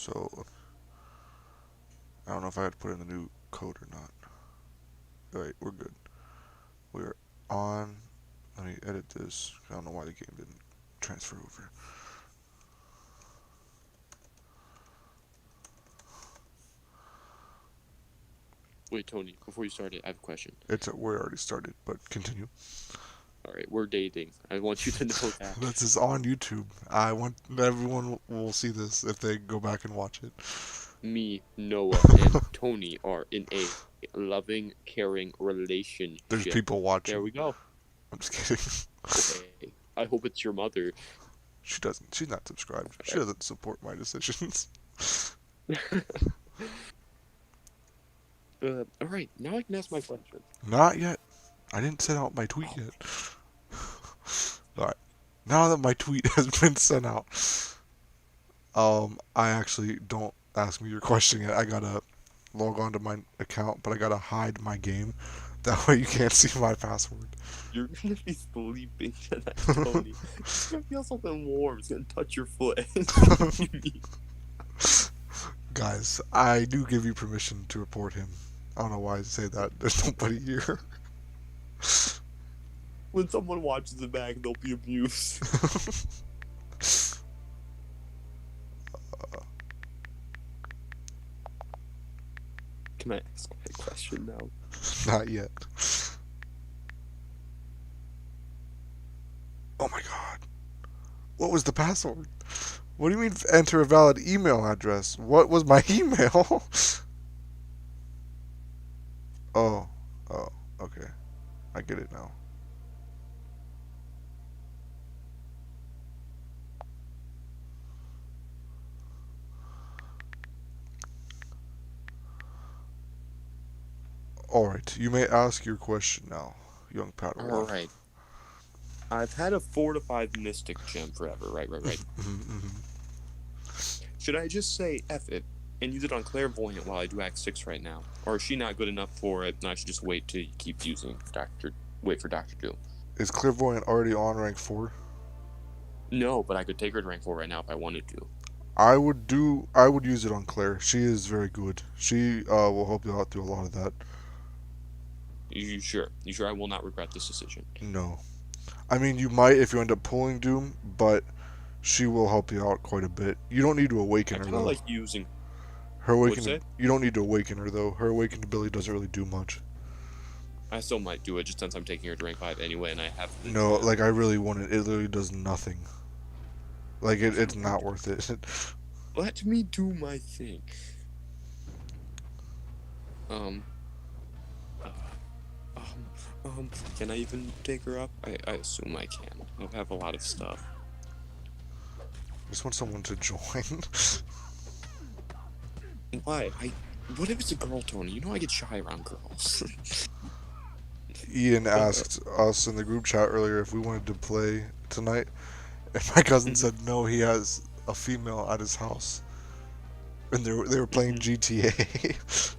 So I don't know if I had to put in the new code or not. Alright, we're good. We're on. Let me edit this. I don't know why the game didn't transfer over. Wait, Tony, before you start it, I have a question. We already started, but continue. All right, we're dating. I want you to know that This is on YouTube. I want everyone will see this if they go back and watch it. me, Noah, and Tony are in a loving, caring There's relationship. people There watching. we go. I'm just kidding. Okay. I hope it's your mother. She doesn't. She's not subscribed. She All doesn't support my decisions. right. All right, now I can ask my question. Not yet. I didn't send out my tweet yet. Alright. Now that my tweet has been sent out, I actually don't ask me your question yet. I gotta log on to my account, but I gotta hide my game. That way you can't see my password. You're gonna be sleeping tonight, Tony. You're gonna feel something warm. It's gonna touch your foot. It's gonna be me. Guys, I do give you permission to report him. I don't know why I say that. There's nobody here. When someone watches it back, they'll be abused. Can I ask my question now? Not yet. Oh my god. What was the password? What do you mean enter a valid email address? What was my email? Oh. Oh. Okay. I get it now. Alright. You may ask your question now, young All Padawan. right. I've had a 4 to 5 Mystic Gem forever. Right. Should I just say F it and use it on Clairvoyant while I do Act 6 right now? Or is she not good enough for it and I should just wait to keep using Wait for Dr. Doom? Is Clairvoyant already on rank 4? No, but I could take her to rank 4 right now if I wanted to. I would use it on Claire. She is very good. She will help you out through a lot of that. You sure? You sure I will not regret this decision? No. I mean, you might if you end up pulling Doom, but she will help you out quite a bit. You don't need to I awaken her kind of though. like using. Her What's awakened it? you don't need to awaken her though. Her awakened ability doesn't really do much. I still might do it just since I'm taking her to rank 5 anyway and I have the No, gem. like I really want it. It literally does nothing. Like it's not worth it. Let me do my thing. Um, uh, can I even take her up? I assume I can. I have a lot of stuff. I just want someone to join. Why? What if it's a girl, Tony? You know I get shy around girls. Ian asked us in the group chat earlier if we wanted to play tonight, and my cousin said no. He has a female at his house, and they were playing GTA.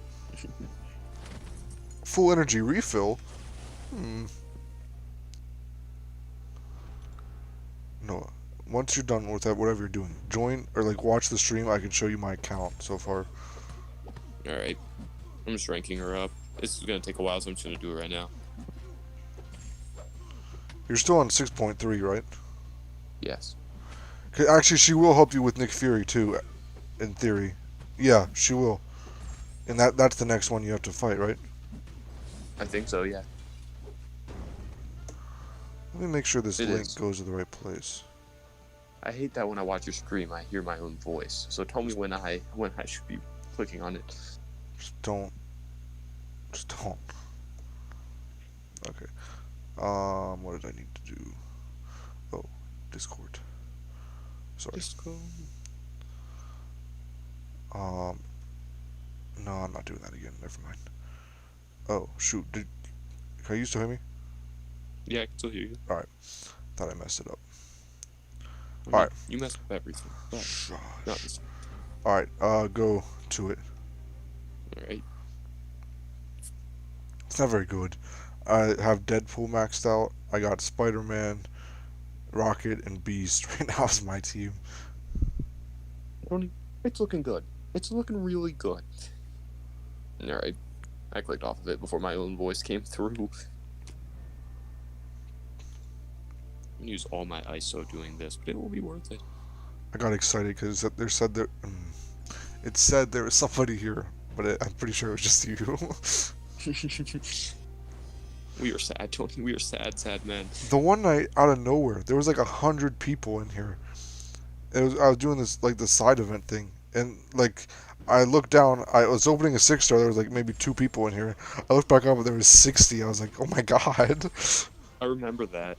Full energy refill. No. Once you're done with that, whatever you're doing, join or like watch the stream. I can show you my account so far. Alright. I'm just ranking her up. This is gonna take a while, so I'm just gonna do it right now. You're still on 6.3, right? Yes. Actually, she will help you with Nick Fury too, in theory. Yeah, she will. And that's the next one you have to fight, right? I think so, yeah. Let me make sure this It link is. goes to the right place. I hate that when I watch your stream, I hear my own voice. So tell me when I should be clicking on it. Just don't. Just don't. Okay. What did I need to do? Oh, Discord. Sorry. Disco. No, I'm not doing that again. Never mind. Oh, shoot. Can you still hear me? Yeah, I can still hear you. Alright. Thought I messed it up. I mean, Alright. you mess up everything, but not this. Alright, go to it. Alright. It's not very good. I have Deadpool maxed out. I got Spider-Man, Rocket, and Beast right now as my team. Tony, It's looking good. It's looking really good. Alright. I clicked off of it before my own voice came through. I'm gonna use all my ISO doing this, but it will be worth it. I got excited because they said there. It said there was somebody here, but I'm pretty sure it was just you. We are sad, Tony. We are sad, sad men. The one night out of nowhere, there was like 100 people in here. I was doing this like the side event thing, and like I looked down. I was opening a 6-star. There was like maybe 2 people in here. I looked back up, and there was 60. I was like, oh my god. I remember that.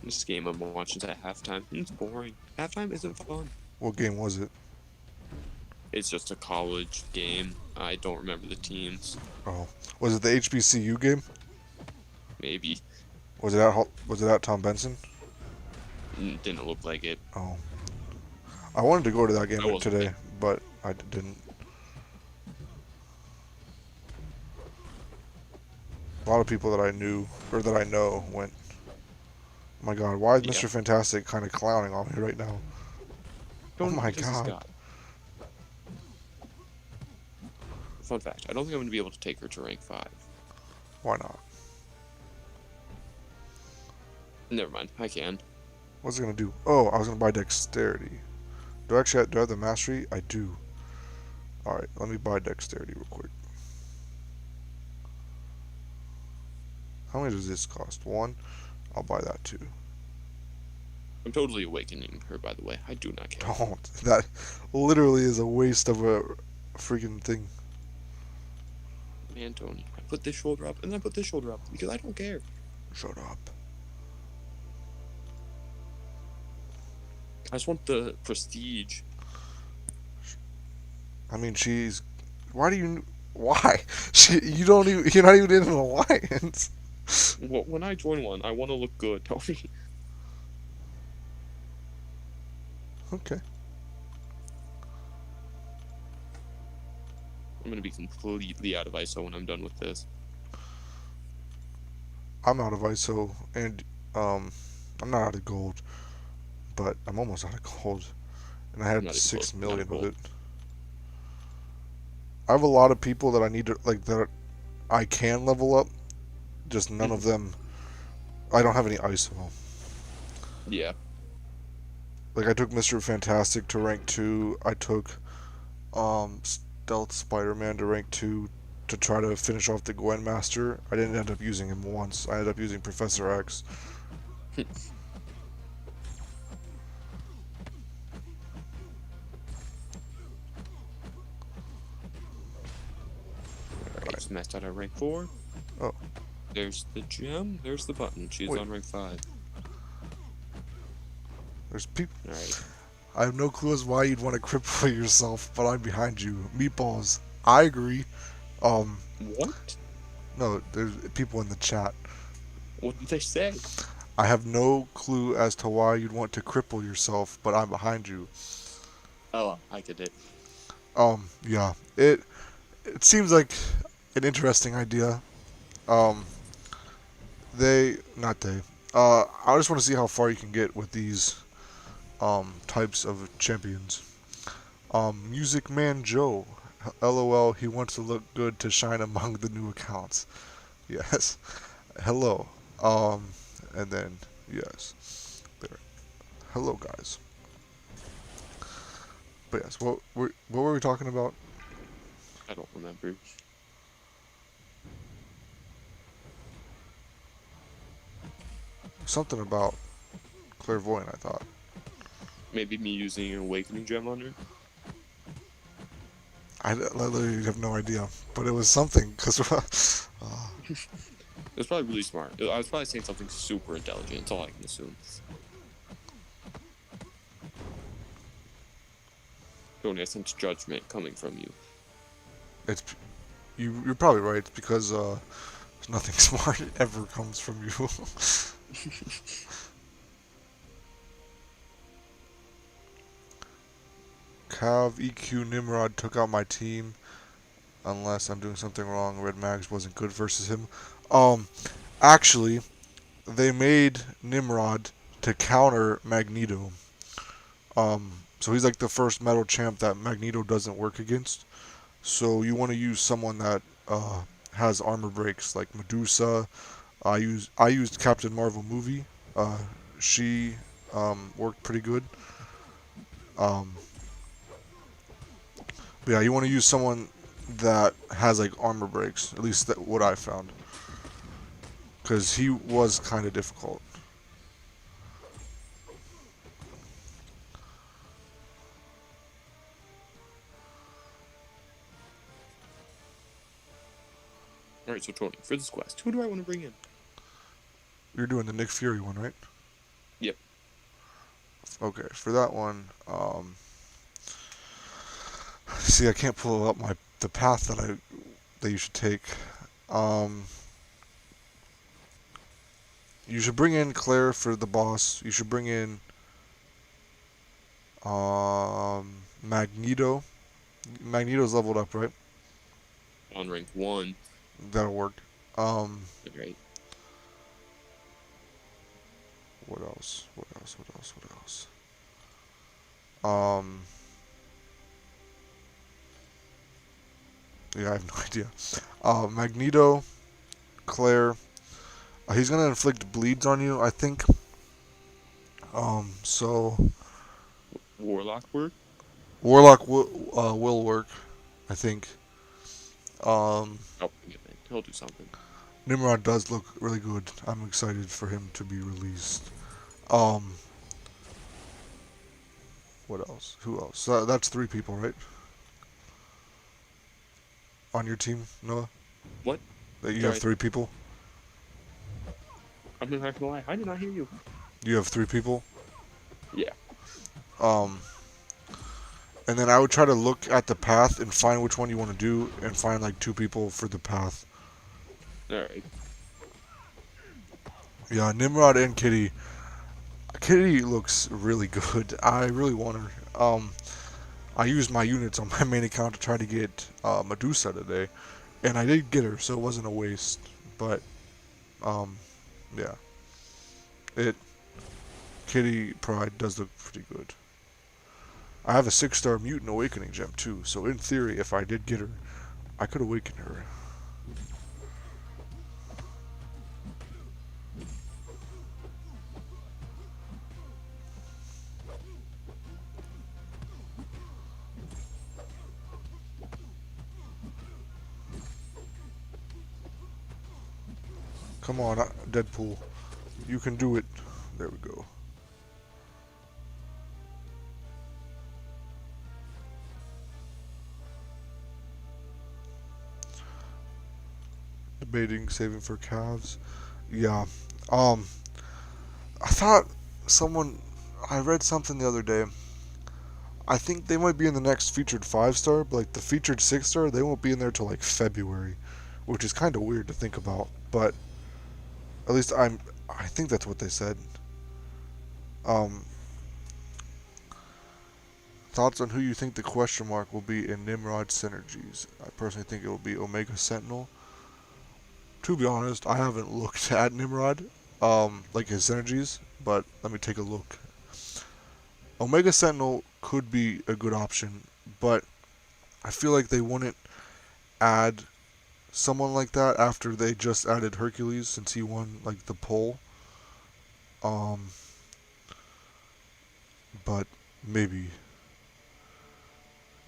This game I'm watching at halftime. It's boring. Halftime isn't fun. What game was it? It's just a college game. I don't remember the teams. Oh, was it the HBCU game? Maybe. Was it at Tom Benson? Didn't look like it. Oh, I wanted to go to that game I wasn't today, there. but I didn't. A lot of people that I knew or that I know went. Oh my god, why is Yeah. Mr. Fantastic kind of clowning on me right now? Don't Oh my because he's god. got- Fun fact, I don't think I'm going to be able to take her to rank 5. Why not? Never mind, I can. What's it gonna do? Oh, I was gonna buy dexterity. Do I have the mastery? I do. Alright, let me buy dexterity real quick. How many does this cost? 1? I'll buy that too. I'm totally awakening her, by the way. I do not care. Don't. That literally is a waste of a freaking thing. Man, Tony, I put this shoulder up, and then I put this shoulder up, because I don't care. Shut up. I just want the prestige. I mean, she's. Why do you? Why? You don't even. You're not even in an alliance. Well, when I join one, I want to look good, Tony. Okay. I'm gonna be completely out of ISO when I'm done with this. I'm out of ISO, and I'm not out of gold, but I'm almost out of gold, and I I'm had not even 6 close to out million of of gold. it. I have a lot of people that I need to that I can level up. Just none of them. I don't have any ISO. Yeah. Like I took Mr. Fantastic to rank 2. I took Stealth Spider-Man to rank 2 to try to finish off the Gwen Master. I didn't end up using him once. I ended up using Professor X. Alright, smashed out at rank 4. Oh. There's the gem. There's the button. She's Wait. on rank 5. There's people. Alright. I have no clue as why you'd want to cripple yourself, but I'm behind you. Meatballs. I agree. What? No, there's people in the chat. What did they say? I have no clue as to why you'd want to cripple yourself, but I'm behind you. Oh, I get it. Yeah. It seems like an interesting idea. Not they. I just want to see how far you can get with these types of champions. Music Man Joe. LOL, he wants to look good to shine among the new accounts. Yes. Hello. And then yes. There. Hello, guys. But yes, what were we talking about? I don't remember. Something about clairvoyant, I thought. Maybe me using an awakening gem on her? I literally have no idea, but it was something because It was probably really smart. I was probably saying something super intelligent. That's all I can assume. Tony, I sense judgment coming from you. it's you're probably right. It's because nothing smart ever comes from you. Cav EQ Nimrod took out my team. Unless I'm doing something wrong, Red Mags wasn't good versus him. Actually, they made Nimrod to counter Magneto. So he's like the first metal champ that Magneto doesn't work against. So you want to use someone that has armor breaks, like Medusa. I used Captain Marvel movie. She worked pretty good. Um, but yeah, you want to use someone that has like armor breaks. At least that what I found, because he was kind of difficult. All right, so Tony, for this quest, who do I want to bring in? You're doing the Nick Fury one, right? Yep. Okay, for that one, see, I can't pull up the path that you should take. Um, you should bring in Claire for the boss. You should bring in Magneto. Magneto's leveled up, right? On rank 1. That'll work. Um, Right. what else? What else? What else? What else? Um, yeah, I have no idea. Magneto, Claire. He's gonna inflict bleeds on you, I think. So Warlock work? Warlock will work, I think. Um, I'll bring him in. He'll do something. Nimrod does look really good. I'm excited for him to be released. Um, what else? Who else? That's three people, right? On your team, Noah? What? That you Sorry. have three people? I'm not gonna lie. I did not hear you. You have three people? Yeah. Um, and then I would try to look at the path and find which one you want to do and find like two people for the path. Alright. Yeah, Nimrod and Kitty. Kitty looks really good. I really want her. I used my units on my main account to try to get Medusa today, and I did get her, so it wasn't a waste. But, yeah. Kitty Pride does look pretty good. I have a 6-star Mutant Awakening gem too, so in theory, if I did get her, I could awaken her. Come on, Deadpool. You can do it. There we go. Debating saving for calves. Yeah. I thought I read something the other day. I think they might be in the next featured 5-star, but like the featured 6-star, they won't be in there till like February, which is kind of weird to think about. But at least I think that's what they said. Um, Thoughts on who you think the question mark will be in Nimrod Synergies? I personally think it will be Omega Sentinel. To be honest, I haven't looked at Nimrod, like his synergies, but let me take a look. Omega Sentinel could be a good option, but I feel like they wouldn't add someone like that after they just added Hercules since he won like the poll. But maybe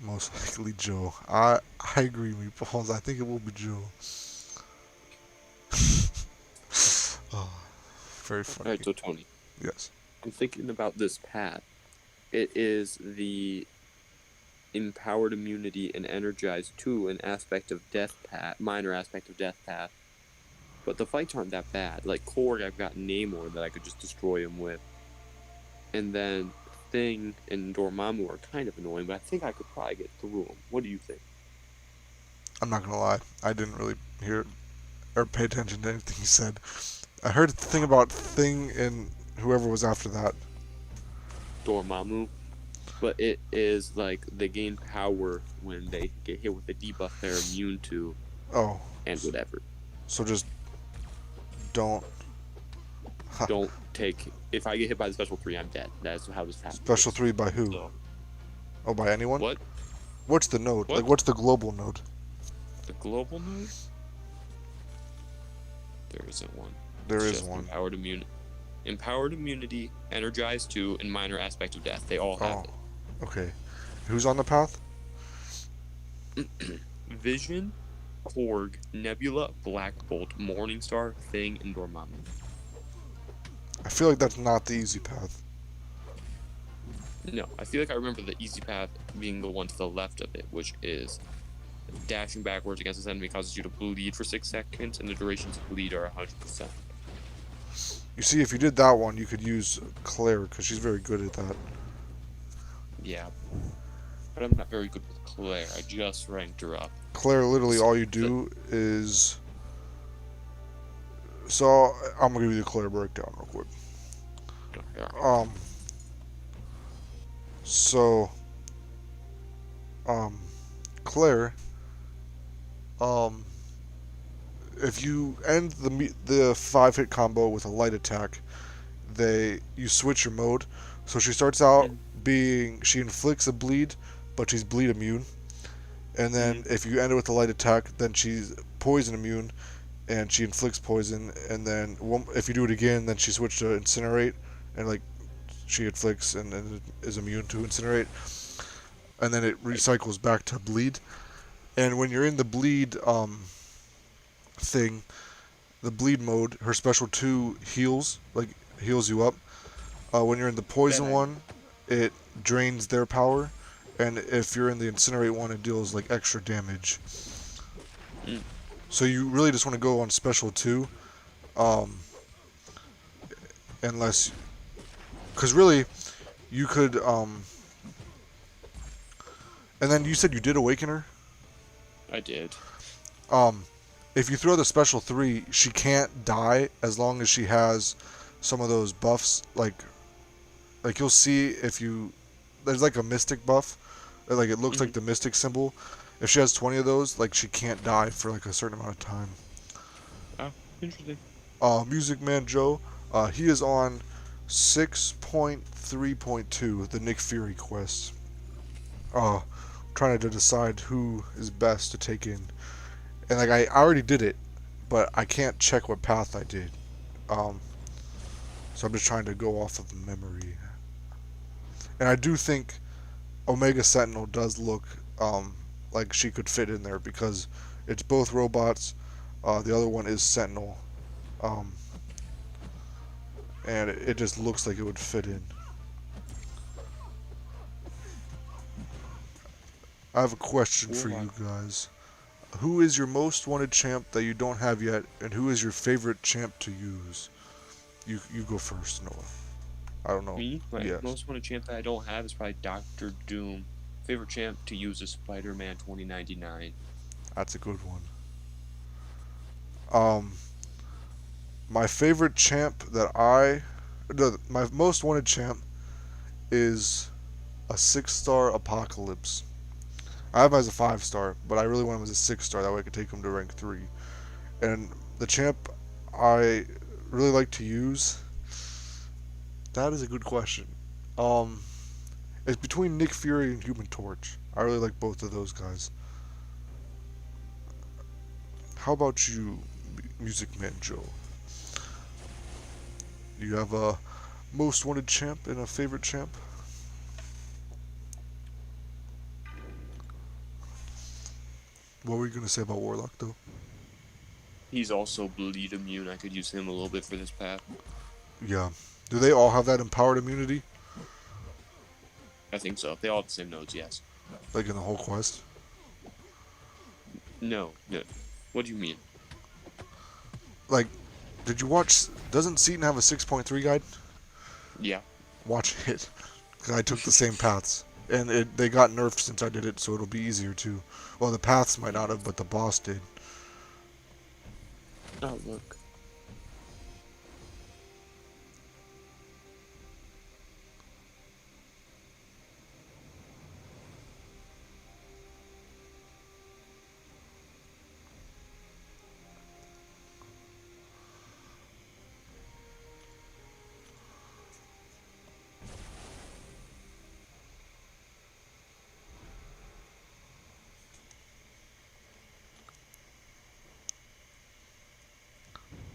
most likely Joe. I agree, Meatballs. I think it will be Joe. Oh, very funny. Alright, so Tony, Yes. I'm thinking about this path. It is the Empowered Immunity and Energized 2, an aspect of Death Path, minor aspect of Death Path. But the fights aren't that bad. Like Korg, I've got Namor that I could just destroy him with. And then Thing and Dormammu are kind of annoying, but I think I could probably get through them. What do you think? I'm not gonna lie. I didn't really hear or pay attention to anything he said. I heard the thing about Thing and whoever was after that. Dormammu. But it is like they gain power when they get hit with a debuff they're immune to Oh, and whatever. so just don't Ha. don't take. If I get hit by the special 3, I'm dead. That's how this path Special works. 3 by who? So Oh, by anyone? what? What's the node? Like, What? what's the global node? The global node? There isn't one. There It's is just one. Empowered immunity, energized 2, and minor aspect of death. They all have Oh, okay. Who's on the path? it. Vision, Korg, Nebula, Black Bolt, Morningstar, Thing, and Dormammu. I feel like that's not the easy path. No, I feel like I remember the easy path being the one to the left of it, which is dashing backwards against this enemy causes you to bleed for 6 seconds, and the durations of bleed are 100%. You see, if you did that one, you could use Claire, because she's very good at that. Yeah. But I'm not very good with Claire. I just ranked her up. Claire, literally all you do is... So, I'm going to give you the Claire breakdown real quick. So, Claire, if you end the 5-hit combo with a light attack, you switch your mode. So she starts out she inflicts a bleed, but she's bleed immune. And then if you end it with a light attack, then she's poison immune, and she inflicts poison. And then if you do it again, then she switched to incinerate, and like she inflicts and is immune to incinerate. And then it recycles back to bleed. And when you're in the bleed thing, the bleed mode, her special 2 heals you up. When you're in the poison one, it drains their power, and if you're in the incinerate one, it deals like extra damage. So you really just want to go on special 2, unless, because really, you could, and then you said you did awaken her? I did. If you throw the special 3, she can't die as long as she has some of those buffs, like you'll see if there's like a mystic buff, like it looks like the mystic symbol. If she has 20 of those, like she can't die for like a certain amount of time. Oh, interesting. Music Man Joe, he is on 6.3.2, the Nick Fury quest. Trying to decide who is best to take in. And like I already did it, but I can't check what path I did. So I'm just trying to go off of memory. And I do think Omega Sentinel does look like she could fit in there because it's both robots. The other one is Sentinel. And it just looks like it would fit in. I have a question for you guys. Who is your most wanted champ that you don't have yet, and who is your favorite champ to use? You go first, Noah. I don't know. Me? My most wanted champ that I don't have is probably Doctor Doom. Favorite champ to use is Spider-Man 2099. That's a good one. My favorite champ my most wanted champ is a 6-star Apocalypse. I have him as a 5-star, but I really want him as a 6-star. That way I could take him to rank 3. And the champ I really like to use. That is a good question. It's between Nick Fury and Human Torch. I really like both of those guys. How about you, Music Man Joe? Do you have a most wanted champ and a favorite champ? What were you going to say about Warlock, though? He's also bleed immune. I could use him a little bit for this path. Yeah. Do they all have that empowered immunity? I think so. They all have the same nodes, yes. Like in the whole quest? No. What do you mean? Like, did you watch... Doesn't Seaton have a 6.3 guide? Yeah. Watch it. Because I took the same paths. And they got nerfed since I did it, so it'll be easier too. Well, the paths might not have, but the boss did. Oh, look.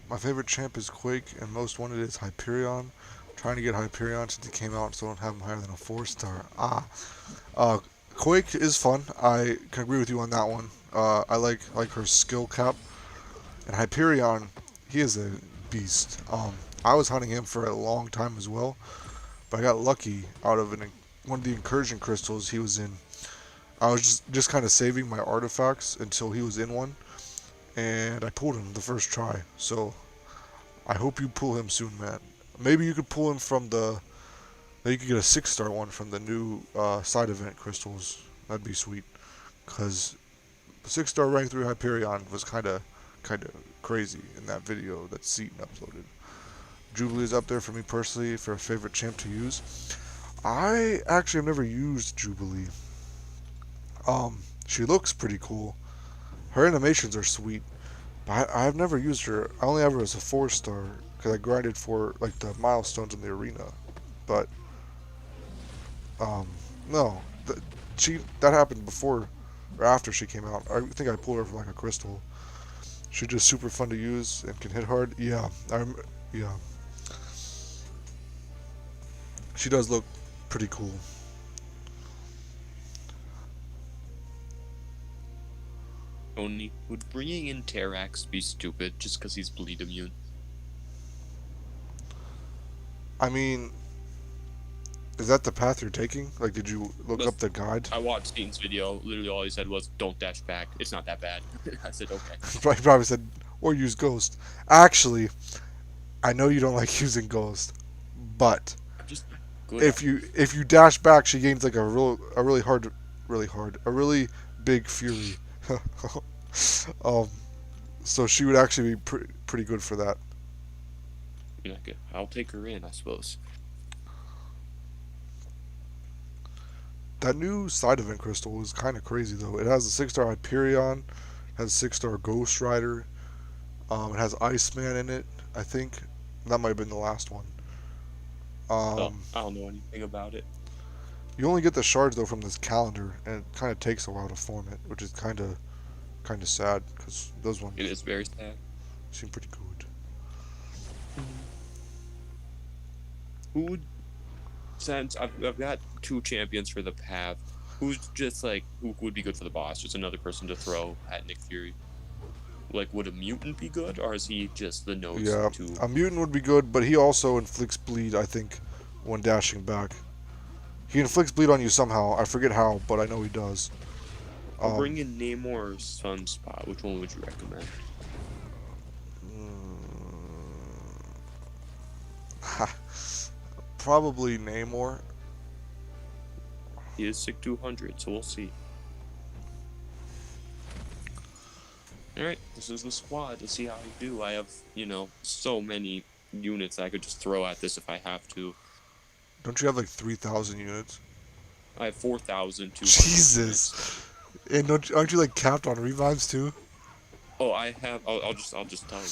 My favorite champ is Quake, and most wanted is Hyperion. Trying to get Hyperion since he came out, so I don't have him higher than a 4-star. Uh, Quake is fun. I can agree with you on that one. I like her skill cap, and Hyperion, he is a beast. I was hunting him for a long time as well, but I got lucky out of one of the incursion crystals he was in. I was just kind of saving my artifacts until he was in one, and I pulled him the first try. So I hope you pull him soon, man. Maybe you could pull him from the. Maybe you could get a 6-star one from the new side event crystals. That'd be sweet. Cause 6-star rank 3 Hyperion was kind of crazy in that video that Seaton uploaded. Jubilee is up there for me personally for a favorite champ to use. I actually have never used Jubilee. She looks pretty cool. Her animations are sweet. But I've never used her. I only have her as a 4-star because I grinded for like the milestones in the arena. But no, that happened before or after she came out. I think I pulled her from like a crystal. She's just super fun to use and can hit hard. Yeah, yeah. She does look pretty cool. Only would bringing in Terrax be stupid just because he's bleed immune? I mean, is that the path you're taking? Like, did you look up the guide? I watched Seaton's video. Literally, all he said was, "Don't dash back. It's not that bad." I said, "Okay." He probably said, or use Ghost. Actually, I know you don't like using Ghost, but I'm just good. if you dash back, she gains like a really big fury. So she would actually be pretty good for that. I'll take her in, I suppose. That new side event crystal is kind of crazy though. It has a 6-star Hyperion, has a 6-star Ghost Rider. It has Iceman in it, I think. That might have been the last one. I don't know anything about it. You only get the shards though from this calendar, and it kind of takes a while to form it, which is kind of sad because those ones. It is very sad. Seem pretty good. Who would, since I've got 2 champions for the path, who's just like who would be good for the boss? Just another person to throw at Nick Fury. Like, would a mutant be good, or is he just the nose? Yeah, a mutant would be good, but he also inflicts bleed, I think, when dashing back. He inflicts bleed on you somehow. I forget how, but I know he does. I'll bring in Namor or Sunspot. Which one would you recommend? Probably Namor. He is sick 200, so we'll see. Alright, this is the squad to see how I do. I have, so many units I could just throw at this if I have to. Don't you have like 3,000 units? I have 4,200. Jesus! And aren't you like capped on revives too? Oh, I have. I'll just tell you.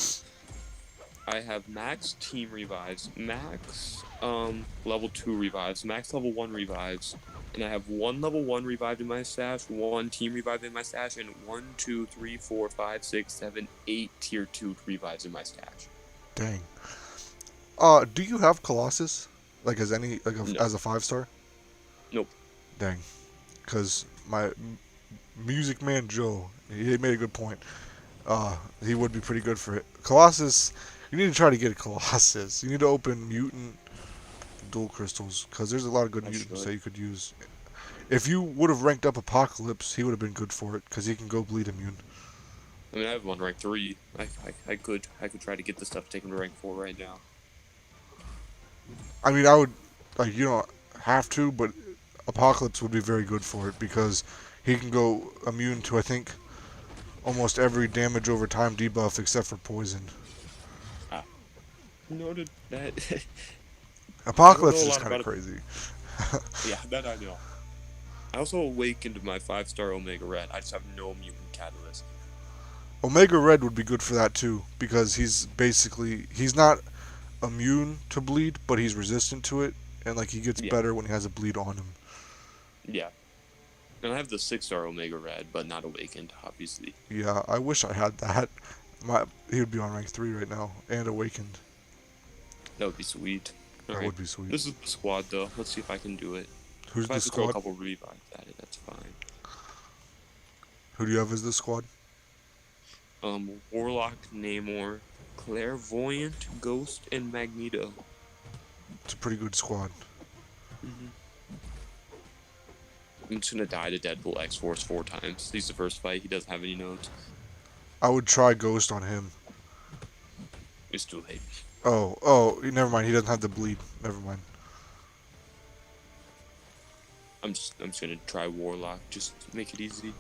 I have max team revives, max level 2 revives, max level 1 revives, and I have 1 level 1 revived in my stash, 1 team revived in my stash, and 1, 2, 3, 4, 5, 6, 7, 8 tier 2 revives in my stash. Dang. Do you have Colossus? Like as any as a 5-star? Nope. Dang. Cause my music man Joe, he made a good point. He would be pretty good for it. Colossus. You need to try to get a Colossus. You need to open mutant dual crystals because there's a lot of good mutants that you could use. If you would have ranked up Apocalypse, he would have been good for it because he can go bleed immune. I mean, I have one rank 3. I could try to get the stuff taken to rank 4 right now. I mean, I would you don't have to, but Apocalypse would be very good for it because he can go immune to I think almost every damage over time debuff except for poison. Noted that. Apocalypse is kind of crazy. Yeah, that I know. I also awakened my 5-star Omega Red. I just have no mutant catalyst. Omega Red would be good for that too because he's not immune to bleed, but he's resistant to it, and like he gets better when he has a bleed on him. Yeah. And I have the 6-star Omega Red, but not awakened, obviously. Yeah, I wish I had that. He would be on rank 3 right now and awakened. That would be sweet. That Alright. would be sweet. This is the squad, though. Let's see if I can do it. Who's If I the have to throw a squad? couple revives at it, that's fine. Who do you have as the squad? Warlock, Namor, Clairvoyant, Ghost, and Magneto. It's a pretty good squad. I'm just gonna die to Deadpool X-Force 4 times. He's the first fight. He doesn't have any notes. I would try Ghost on him. It's too late. Oh, never mind. He doesn't have the bleed. Never mind. I'm just gonna try Warlock. Just make it easy.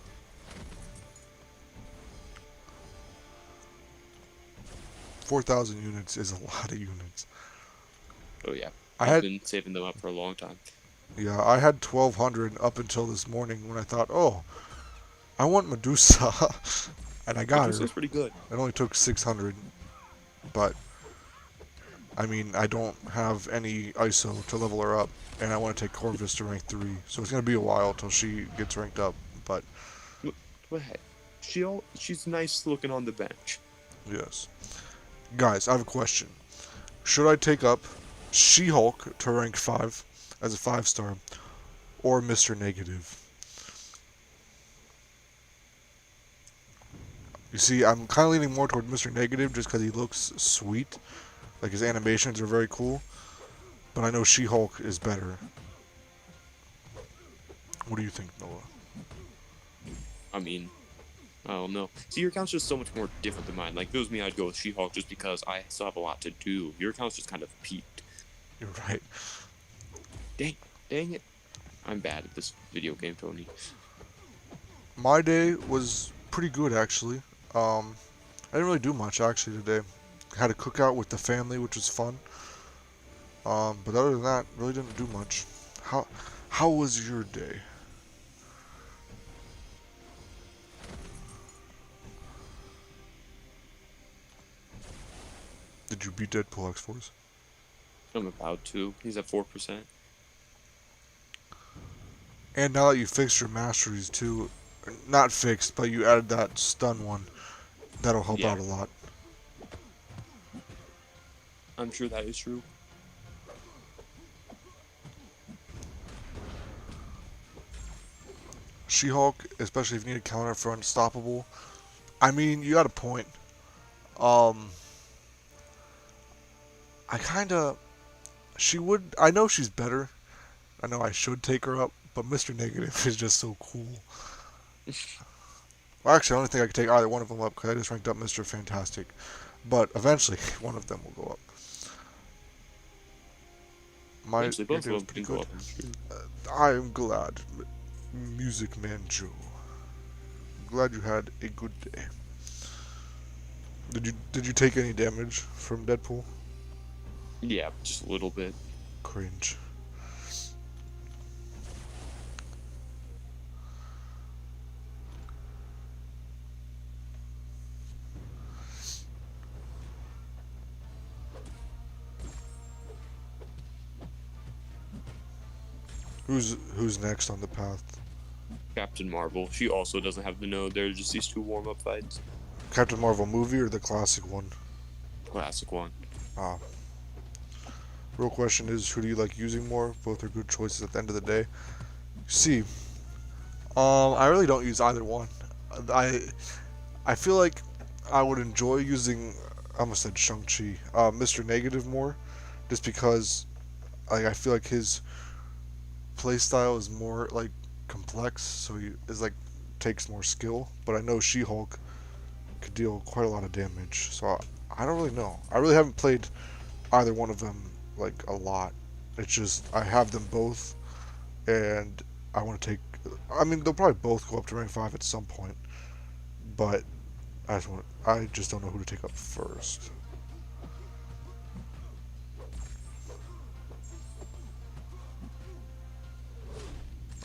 4,000 units is a lot of units. Oh yeah. I I've had been saving them up for a long time. Yeah, I had 1,200 up until this morning when I thought, oh, I want Medusa, and I got This her. is pretty good. It only took 600, but I mean, I don't have any ISO to level her up, and I want to take Corvus to rank 3, so it's gonna be a while till she gets ranked up. But But hey, she's nice looking on the bench. yes, guys, I have a question. Should I take up She-Hulk to rank 5 as a 5-star, or Mr. Negative? You see, I'm kind of leaning more toward Mr. Negative just because he looks sweet. Like, his animations are very cool. But I know She-Hulk is better. What do you think, Noah? I mean, I don't know. See, your account's just so much more different than mine. Like, if it was me, I'd go with She-Hulk just because I still have a lot to do. Your account's just kind of peaked. You're right. Dang it. I'm bad at this video game, Tony. My day was pretty good, actually. I didn't really do much, actually, today. Had a cookout with the family, which was fun. But other than that, really didn't do much. How was your day? Did you beat Deadpool X-Force? I'm about to. He's at 4%. And now that you fixed your masteries too, not fixed, but you added that stun one, that'll help Yeah. out a lot. I'm sure that is true. She-Hulk, especially if you need a counter for Unstoppable. I mean, you got a point. I know she's better. I know I should take her up, but Mr. Negative is just so cool. Well, actually, I don't think I could take either one of them up because I just ranked up Mr. Fantastic. But eventually, one of them will go up. Eventually, both your of day them was can go pretty up. good. I am glad, Music Man Joe. Glad you had a good day. Did you take any damage from Deadpool? Yeah, just a little bit. Cringe. Who's next on the path? Captain Marvel. She also doesn't have the node. There are just these 2 warm-up fights. Captain Marvel movie or the classic one? Classic one. Ah. Real question is, who do you like using more? Both are good choices at the end of the day. See, I really don't use either one. I feel like I would enjoy using, I almost said Shang-Chi, Mr. Negative more, just because I feel like his playstyle is more like complex, so he is like takes more skill. But I know She-Hulk could deal quite a lot of damage, so I don't really know. I really haven't played either one of them like a lot. It's just I have them both, and I want to take. I mean, they'll probably both go up to rank 5 at some point, but I just don't know who to take up first.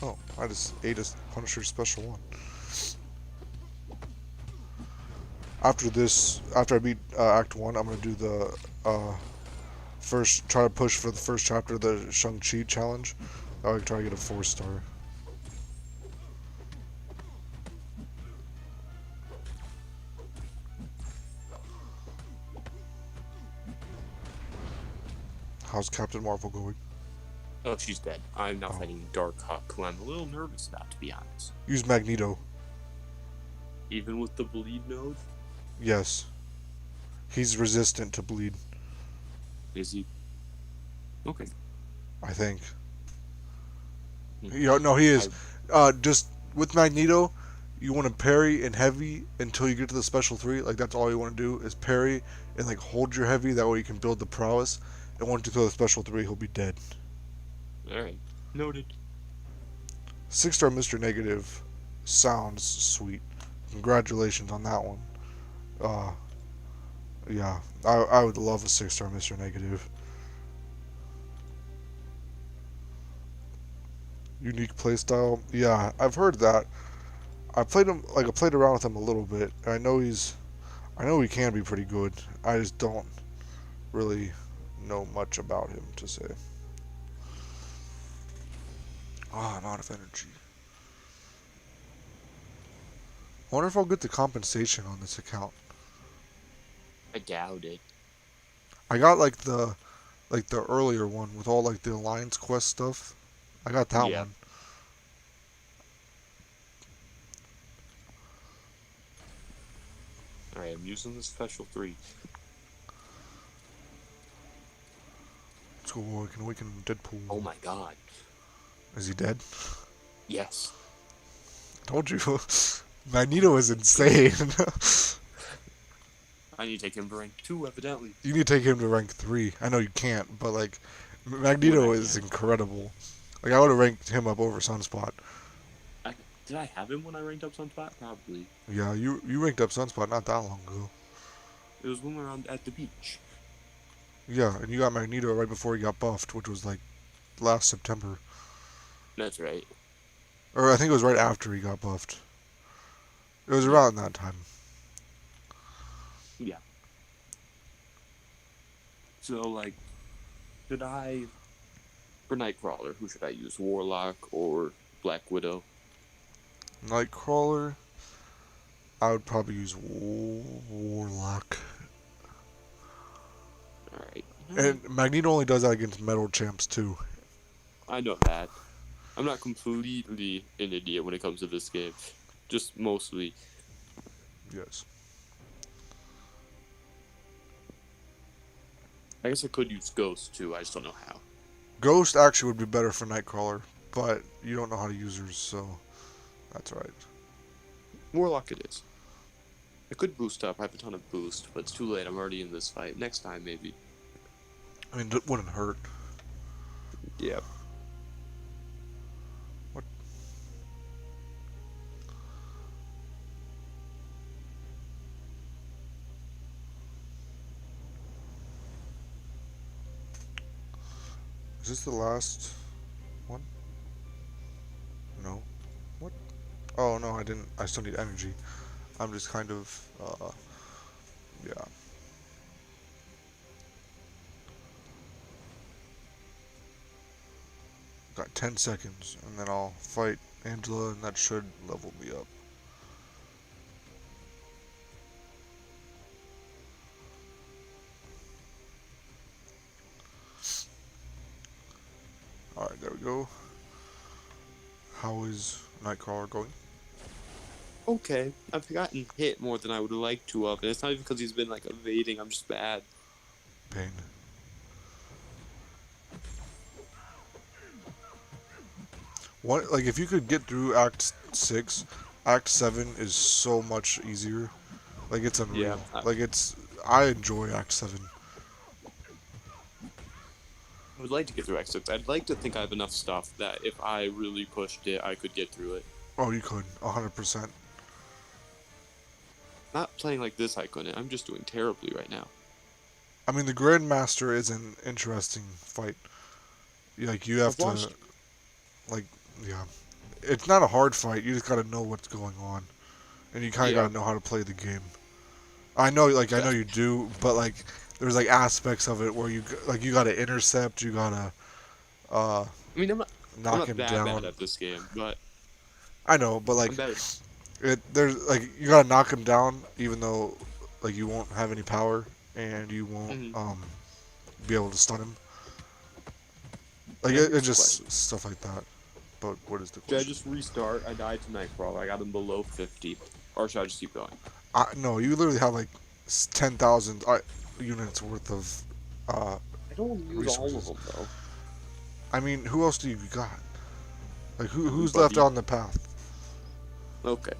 Oh, I just ate a Punisher special one. After I beat Act 1, I'm gonna do the try to push for the first chapter of the Shang-Chi challenge. I can try to get a 4-star. How's Captain Marvel going? Oh, she's dead. I'm now Oh. fighting Darkhawk, who I'm a little nervous about, to be honest. Use Magneto. Even with the bleed node? Yes. He's resistant to bleed, Is he? Okay. I think. Hmm. No, he is. Just with Magneto, you want to parry and heavy until you get to the special 3. Like, that's all you want to do is parry and, like, hold your heavy. That way you can build the prowess. And once you throw the special 3, he'll be dead. Alright. Noted. 6-star Mr. Negative sounds sweet. Congratulations on that one. Yeah, I would love a 6-star Mr. Negative. Unique playstyle. Yeah, I've heard that. I played him, like, I played around with him a little bit. I know he can be pretty good. I just don't really know much about him to say. I'm out of energy. I wonder if I'll get the compensation on this account. I doubt it. I got like the earlier one with all like the Alliance quest stuff. I got that Yeah. one. Alright, I'm using the special 3. Let's go. I can awaken Deadpool. Oh my god. Is he dead? Yes. I told you. Magneto is insane. I need to take him to rank 2, evidently. You need to take him to rank 3. I know you can't, but like Magneto is incredible. Like I would have ranked him up over Sunspot. Did I have him when I ranked up Sunspot? Probably. Yeah, you ranked up Sunspot not that long ago. It was when we were at the beach. Yeah, and you got Magneto right before he got buffed, which was like last September. That's right. Or I think it was right after he got buffed. It was around that time. Yeah. So, like, for Nightcrawler, who should I use? Warlock or Black Widow? Nightcrawler, I would probably use Warlock. Alright. And Magneto only does that against metal champs too. I know that. I'm not completely an idiot when it comes to this game. Just mostly. Yes. I guess I could use Ghost too, I just don't know how. Ghost actually would be better for Nightcrawler, but you don't know how to use hers, so that's right. Warlock it is. I could boost up, I have a ton of boost, but it's too late, I'm already in this fight. Next time, maybe. I mean, it wouldn't hurt. Yeah. What? Is this the last one? No. What? Oh, no, I didn't. I still need energy. I'm just kind of, yeah. Got 10 seconds, and then I'll fight Angela, and that should level me up. Alright, there we go. How is Nightcrawler going? Okay. I've gotten hit more than I would like to of, and it's not even because he's been, like, evading, I'm just bad. Pain. What, like, if you could get through Act 6, Act 7 is so much easier. Like, it's unreal. Yeah, Like, I enjoy Act 7. I would like to get through X6. I'd like to think I have enough stuff that if I really pushed it, I could get through it. Oh, you could. 100%. Not playing like this, I couldn't. I'm just doing terribly right now. I mean, the Grandmaster is an interesting fight. Like, you have I've watched to, like, yeah. It's not a hard fight. You just gotta know what's going on. And you kinda gotta know how to play the game. I know, like, I know you do, but, like, there's, like, aspects of it where you gotta intercept, you gotta, I mean, I'm knock not him that down. bad at this game, but I know, but, like, I'm better. there's, like, you gotta knock him down, even though, like, you won't have any power, and you won't, be able to stun him. Like Yeah, it here's the just question. stuff like that. But what is the Should I question? just restart? I died to Nightcrawler. I got him below 50. Or should I just keep going? No, you literally have like 10,000 units worth of I don't want to use all of resources. them, though. I mean, who else do you got? Like who's left Everybody. on the path? Okay.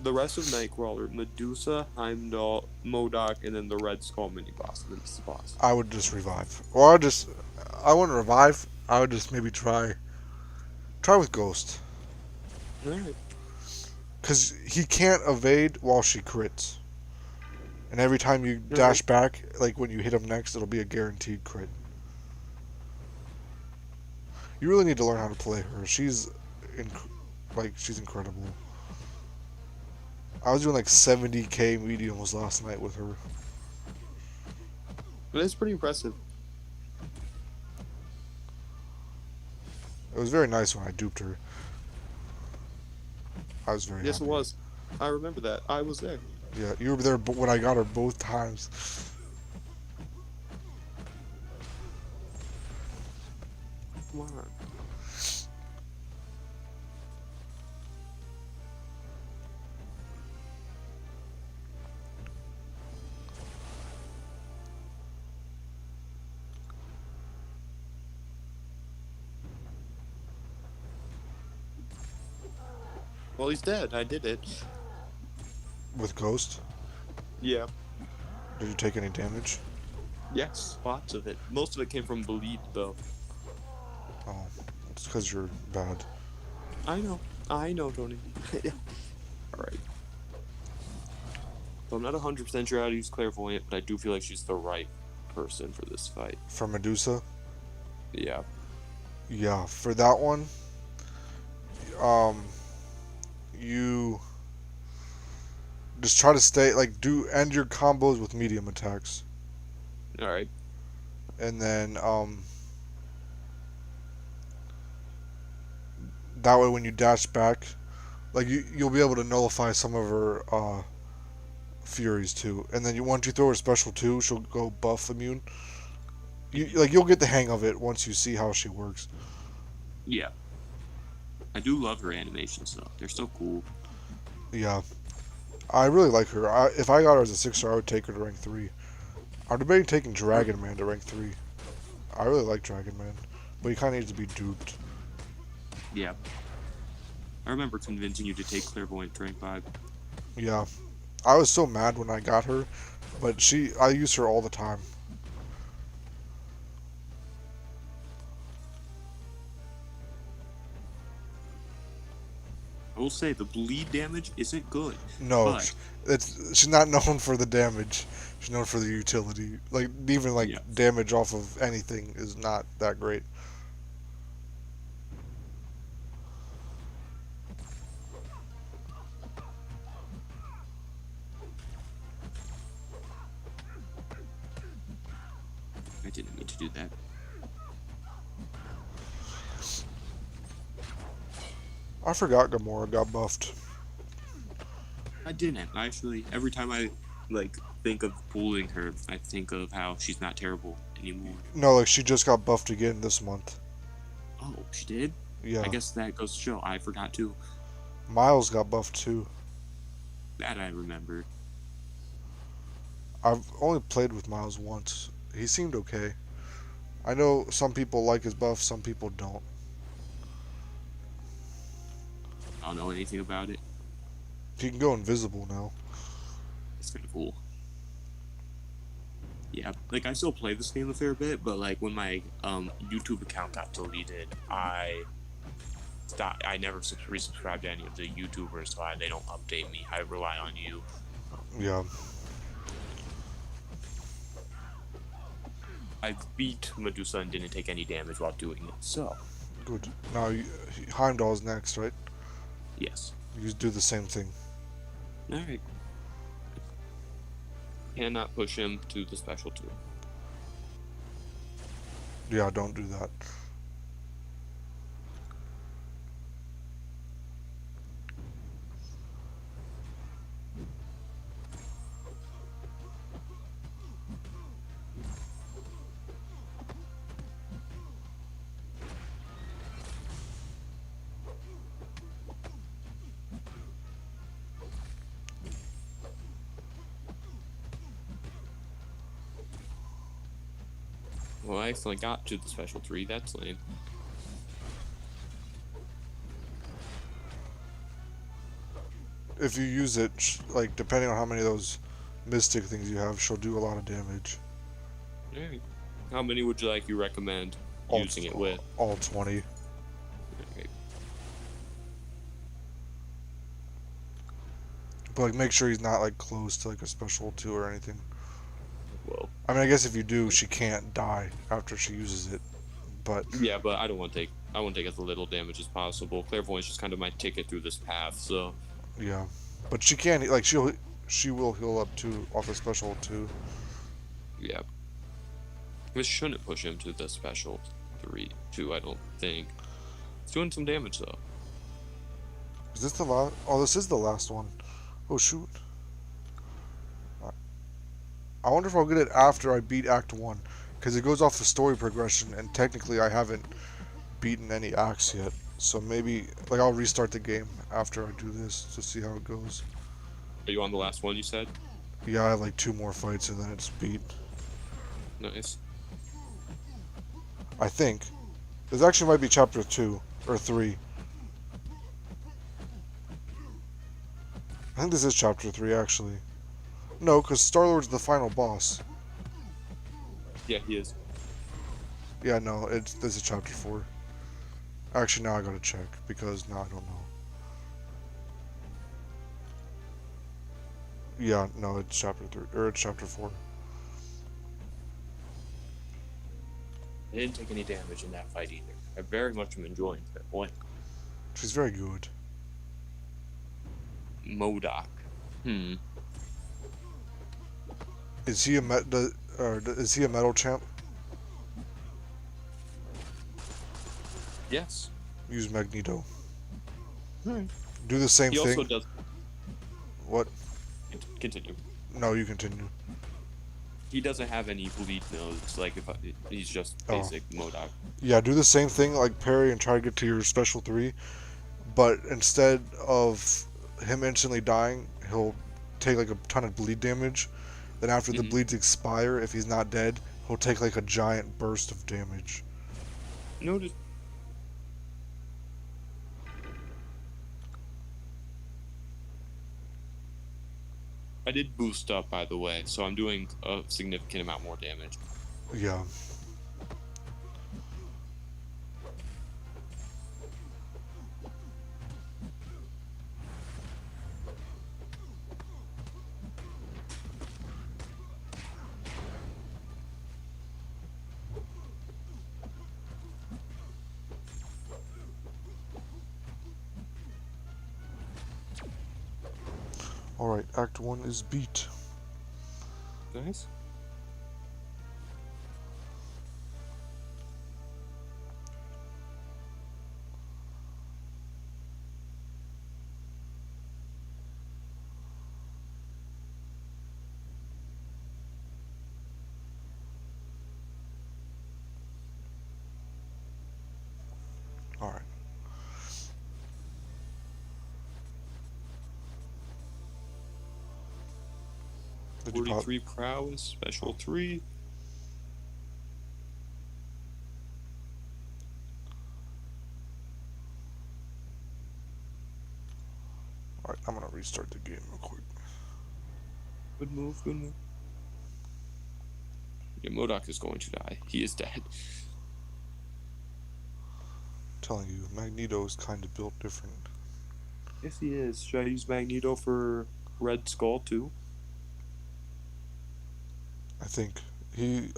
The rest of Nightcrawler, Medusa, Heimdall, Modoc, and then the Red Skull mini boss. And then it's the boss. I would just revive, or I wouldn't revive. I would just maybe try with Ghost, Alright. cause he can't evade while she crits, and every time you Alright. dash back, like when you hit him next, it'll be a guaranteed crit. You really need to learn how to play her. She's incredible. I was doing like 70k mediums last night with her. But it's pretty impressive. It was very nice when I duped her. I was very Yes, it happy. was. I remember that. I was there. Yeah, you were there when I got her both times. Come on. Well, he's dead. I did it. With Ghost, Yeah. did you take any damage? Yes, lots of it. Most of it came from bleed, though. Oh, it's because you're bad. I know, Tony. Alright. So I'm not 100% sure how to use Clairvoyant, but I do feel like she's the right person for this fight. For Medusa, Yeah. yeah. For that one, um, you just try to stay end your combos with medium attacks, Alright. and then that way when you dash back, you'll be able to nullify some of her furies too. And then once you throw her special too, she'll go buff immune. You'll get the hang of it once you see how she works. Yeah. I do love her animations, though. They're so cool. Yeah, I really like her. If I got her as a 6-star, I would take her to rank 3. I'm debating taking Dragon Man to rank 3. I really like Dragon Man, but he kind of needs to be duped. Yeah. I remember convincing you to take Clairvoyant to rank 5. Yeah, I was so mad when I got her, but I use her all the time. I will say, the bleed damage isn't good. No, But, she's not known for the damage. She's known for the utility. Even yeah. damage off of anything is not that great. I didn't mean to do that. I forgot Gamora got buffed. I didn't. Actually, every time I, think of bullying her, I think of how she's not terrible anymore. No, she just got buffed again this month. Oh, she did? Yeah. I guess that goes to show. I forgot too. Miles got buffed too. That I remember. I've only played with Miles once. He seemed okay. I know some people like his buff, some people don't. I don't know anything about it. He can go invisible now. It's kind of cool. Yeah, I still play this game a fair bit, but when my YouTube account got deleted, I never resubscribed to any of the YouTubers, so they don't update me. I rely on you. Yeah. I beat Medusa and didn't take any damage while doing it, so Good. Now Heimdall's next, right? yes. You do the same thing. Alright. Cannot push him to the special 2. Yeah, don't do that. Well, I accidentally got to the special 3. That's lame. If you use it, like, depending on how many of those mystic things you have, she'll do a lot of damage. Alright. How many would you recommend using it with? All 20. Okay. But, like, make sure he's not, like, close to, like, a special 2 or anything. Well, I mean, I guess if you do, she can't die after she uses it. But yeah, but I want to take as little damage as possible. Clairvoyance is just kind of my ticket through this path, so yeah, but she can, like, she will heal up too off a special 2. yeah. This shouldn't push him to the special 2, I don't think. It's doing some damage though. Is this the last? Oh, this is the last one. Oh shoot! I wonder if I'll get it after I beat Act 1, because it goes off the story progression, and technically I haven't beaten any acts yet. So maybe, like, I'll restart the game after I do this to see how it goes. Are you on the last one you said? Yeah, I have like 2 more fights and then it's beat. Nice. I think. This actually might be chapter 2 or 3. I think this is chapter 3 actually. No, because Star-Lord's the final boss. Yeah, he is. Yeah, no, this is chapter 4. Actually, now I gotta check, because now I don't know. Yeah, no, it's chapter 3, or it's chapter 4. I didn't take any damage in that fight either. I very much am enjoying that point. She's very good. MODOK. Is he a is he a metal champ? Yes. Use Magneto. Alright. Do the same He thing. also does. What? Continue. No, you continue. He doesn't have any bleed nodes. Like he's just basic MODOK. Yeah, do the same thing like parry and try to get to your special 3, but instead of him instantly dying, he'll take like a ton of bleed damage. Then after the bleeds expire, if he's not dead, he'll take like a giant burst of damage. Noted. I did boost up, by the way, so I'm doing a significant amount more damage. Yeah. Alright, Act 1 is beat. Nice. Alright. Did you 43 prowess, special 3. Alright, I'm gonna restart the game real quick. Good move, good move. Yeah, MODOK is going to die. He is dead. I'm telling you, Magneto is kind of built different. Yes, he is. Should I use Magneto for Red Skull too? I think he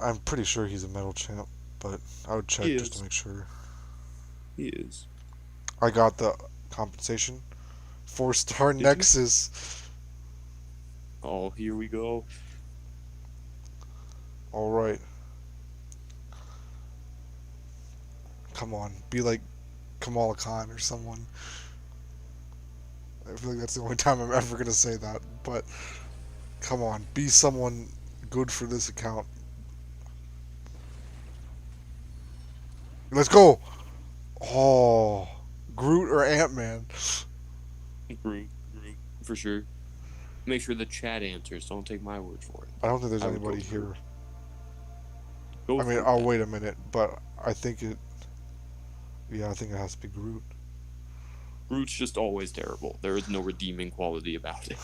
I'm pretty sure he's a metal champ, but I would check just to make sure. He is. I got the compensation. 4-star Nexus. Oh, here we go. Alright. Come on, be like Kamala Khan or someone. I feel like that's the only time I'm ever gonna say that, but come on, be someone good for this account. Let's go! Oh, Groot or Ant-Man? Groot, for sure. Make sure the chat answers. Don't take my word for it. I don't think there's anybody here. Go I mean, for it I'll then. wait a minute, but I think it. Yeah, I think it has to be Groot. Groot's just always terrible. There is no redeeming quality about it.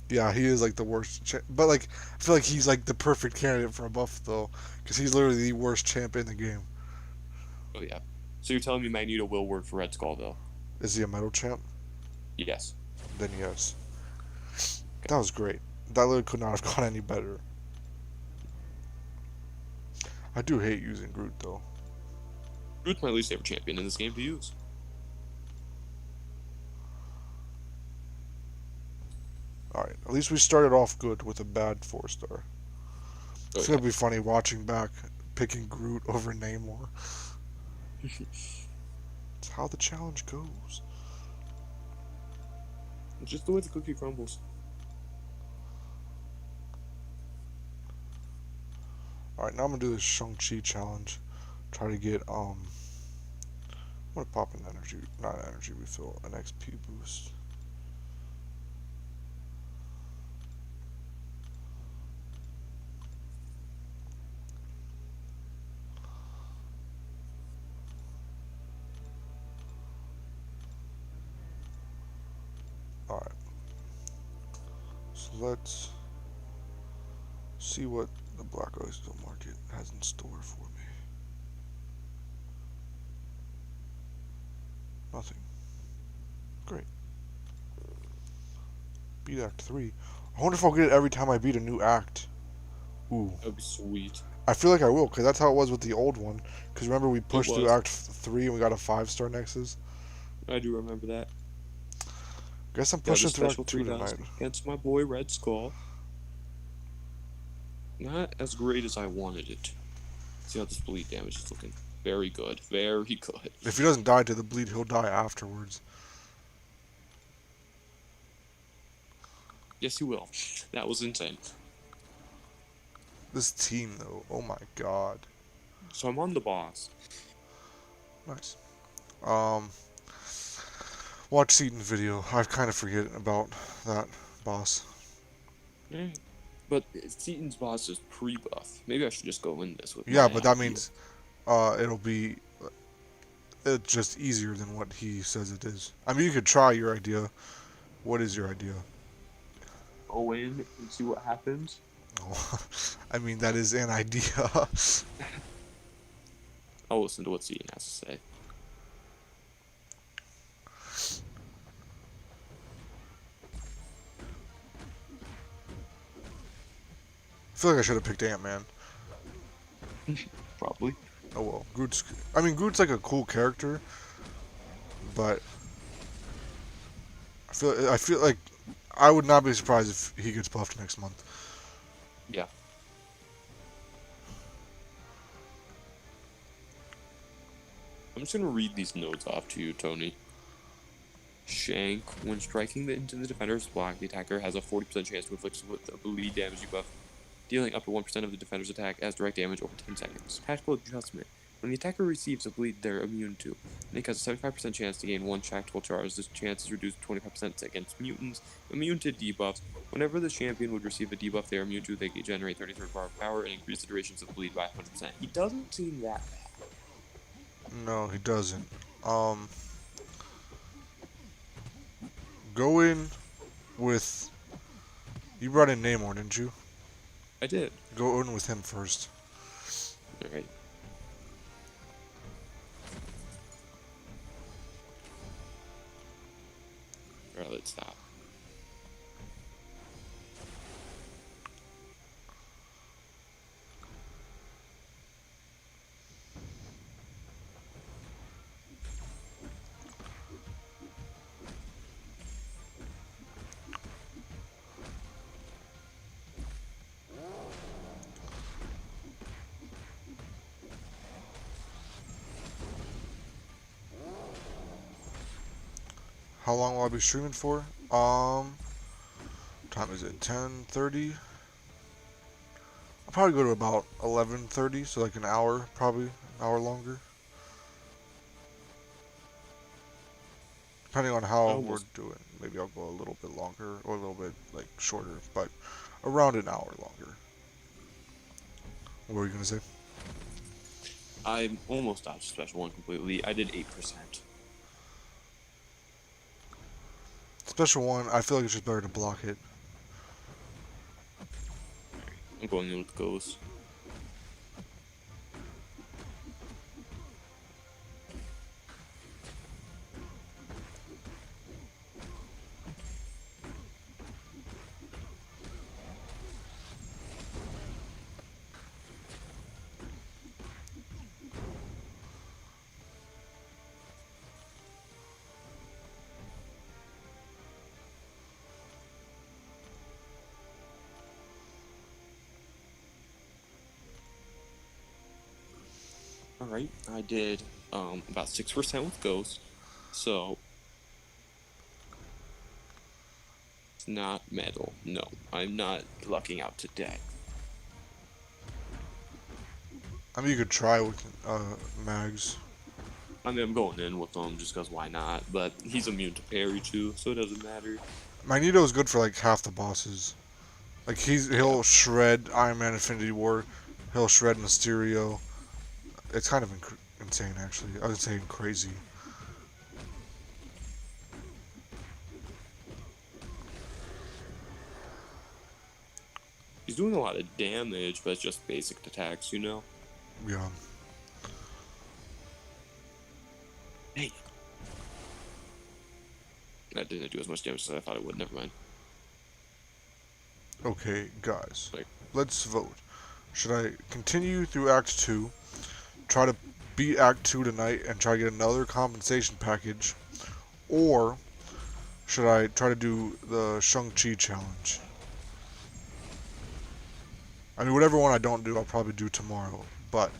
Yeah, he is like the worst. But like, I feel like he's like the perfect candidate for a buff though, because he's literally the worst champ in the game. Oh yeah. So you're telling me Magneto will work for Red Skull though? Is he a metal champ? Yes. Then yes. Okay. That was great. That literally could not have gone any better. I do hate using Groot though. Groot's my least favorite champion in this game to use. All right, at least we started off good with a bad 4-star. Oh It's yeah. gonna be funny watching back, picking Groot over Namor. It's how the challenge goes. It's just the way the cookie crumbles. All right, now I'm gonna do this Shang-Chi challenge. Try to get I'm gonna pop an energy, not an energy refill, an XP boost. All right. So let's see what the Black Oyster Market has in store for me. Nothing. Great. Beat Act 3. I wonder if I'll get it every time I beat a new act. Ooh. That'd be sweet. I feel like I will, because that's how it was with the old one. Because remember, we It pushed through was. Act 3 and we got a 5-star Nexus? I do remember that. Guess I'm Got a pushing through special Act 2 tonight. 3000 against my boy Red Skull. Not as great as I wanted it. See how this bleed damage is looking. Very good. Very good. If he doesn't die to the bleed, he'll die afterwards. Yes, he will. That was insane. This team, though, oh my god. So I'm on the boss. Nice. Watch Seaton's video. I kind of forget about that boss. But Seaton's boss is pre-buff. Maybe I should just go in this with Yeah, my but that idea. means it'll be it's just easier than what he says it is. I mean, you could try your idea. What is your idea? Go in and see what happens. Oh, I mean, that is an idea. I'll listen to what Seaton has to say. I feel like I should have picked Ant-Man. Probably. Oh well, Groot's like a cool character, but I feel like I would not be surprised if he gets buffed next month. Yeah. I'm just gonna read these notes off to you, Tony. Shank, when striking into the defender's block, the attacker has a 40% chance to inflict with the bleed damage debuff, dealing up to 1% of the defender's attack as direct damage over 10 seconds. Tactical adjustment. When the attacker receives a bleed they're immune to, Nick has a 75% chance to gain 1 tactical charge. This chance is reduced to 25% against mutants immune to debuffs. Whenever the champion would receive a debuff they are immune to, they can generate 33rd bar of power and increase the durations of bleed by 100%. He doesn't seem that bad. No, he doesn't. Go in with. You brought in Namor, didn't you? I did. Go in with him first. Alright. Alright, let's stop. How long will I be streaming for? Time is it? 10:30. I'll probably go to about 11:30, so like an hour, probably an hour longer, depending on how we're doing. Maybe I'll go a little bit longer or a little bit like shorter, but around an hour longer. What were you gonna say? I almost dodged special one completely. I did 8%. Special one, I feel like it's just better to block it. I'm going in with Ghost. Alright, I did about 6% with Ghost, so it's not metal. No, I'm not lucking out today. I mean, you could try with mags. I mean, I'm going in with him just because why not? But he's immune to parry too, so it doesn't matter. Magneto is good for like half the bosses. Like Yeah. he'll shred Iron Man Infinity War, he'll shred Mysterio. It's kind of insane actually. I would say crazy. He's doing a lot of damage, but it's just basic attacks, you know? Yeah. Hey. That didn't do as much damage as I thought it would. Never mind. Okay, guys. Like, Let's vote. Should I continue through Act 2, try to beat Act 2 tonight, and try to get another compensation package? Or should I try to do the Shang-Chi challenge? I mean, whatever one I don't do, I'll probably do tomorrow. But,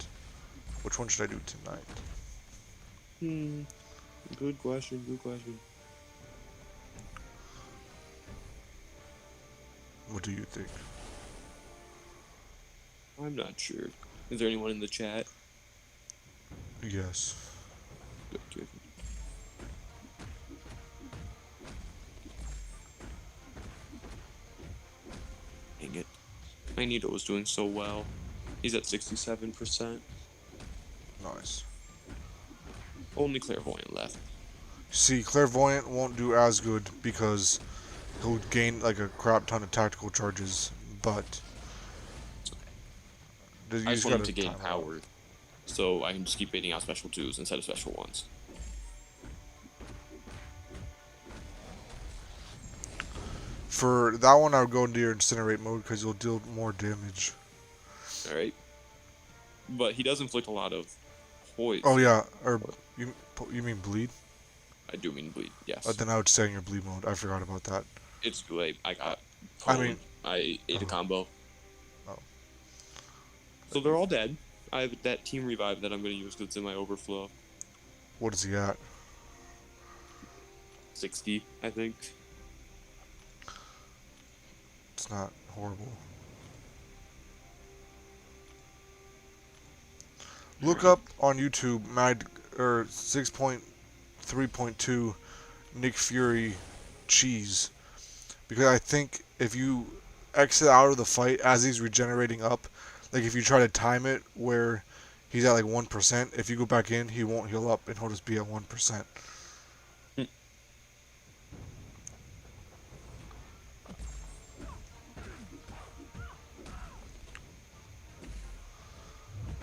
which one should I do tonight? good question, good question. What do you think? I'm not sure. Is there anyone in the chat? Yes. Good, good. Dang it. Magneto was doing so well. He's at 67%. Nice. Only Clairvoyant left. See, Clairvoyant won't do as good because he'll gain like a crap ton of tactical charges, but you I just just want him gotta to gain time it out. power, so I can just keep baiting out special 2s instead of special 1s. For that one, I would go into your incinerate mode because you'll deal more damage. Alright? But he does inflict a lot of poison. Oh yeah, or you mean bleed? I do mean bleed, yes. Then I would stay in your bleed mode. I forgot about that. It's great. I got I pwned. mean, I ate a combo. Oh. So they're all dead. I have that team revive that I'm going to use because it's in my overflow. What is he at? 60, I think. It's not horrible. Look up on YouTube Mad or 6.3.2 Nick Fury cheese, because I think if you exit out of the fight as he's regenerating up, like if you try to time it where he's at like 1%, if you go back in, he won't heal up and he'll just be at 1%.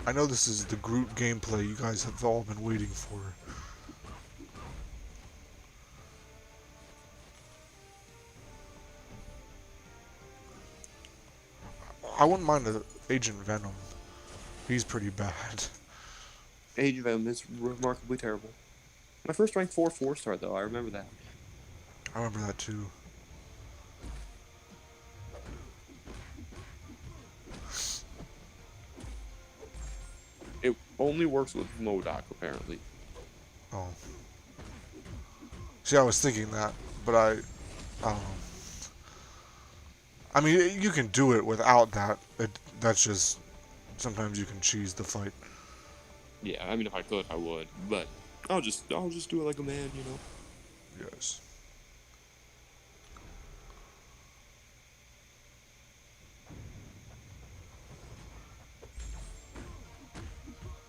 I know this is the Groot gameplay you guys have all been waiting for. I wouldn't mind Agent Venom. He's pretty bad. Age of M is remarkably terrible. My first rank 4-4-star, though. I remember that. I remember that too. It only works with MODOK, apparently. Oh. See, I was thinking that, but I don't know. I mean, you can do it without that. That's just sometimes you can cheese the fight. Yeah, I mean, if I could, I would. But I'll just do it like a man, you know? Yes.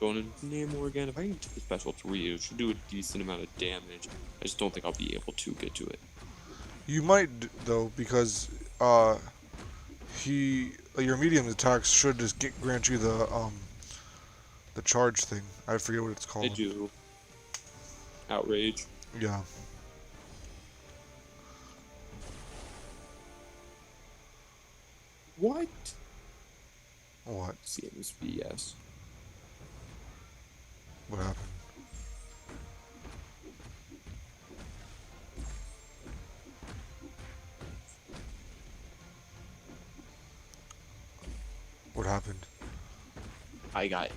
Going into Namor again. If I can get to the special 3, it should do a decent amount of damage. I just don't think I'll be able to get to it. You might though, because your medium attacks should just grant you the charge thing. I forget what it's I called. do. Outrage. Yeah. What? What? Seeing this BS. What happened? What happened? I got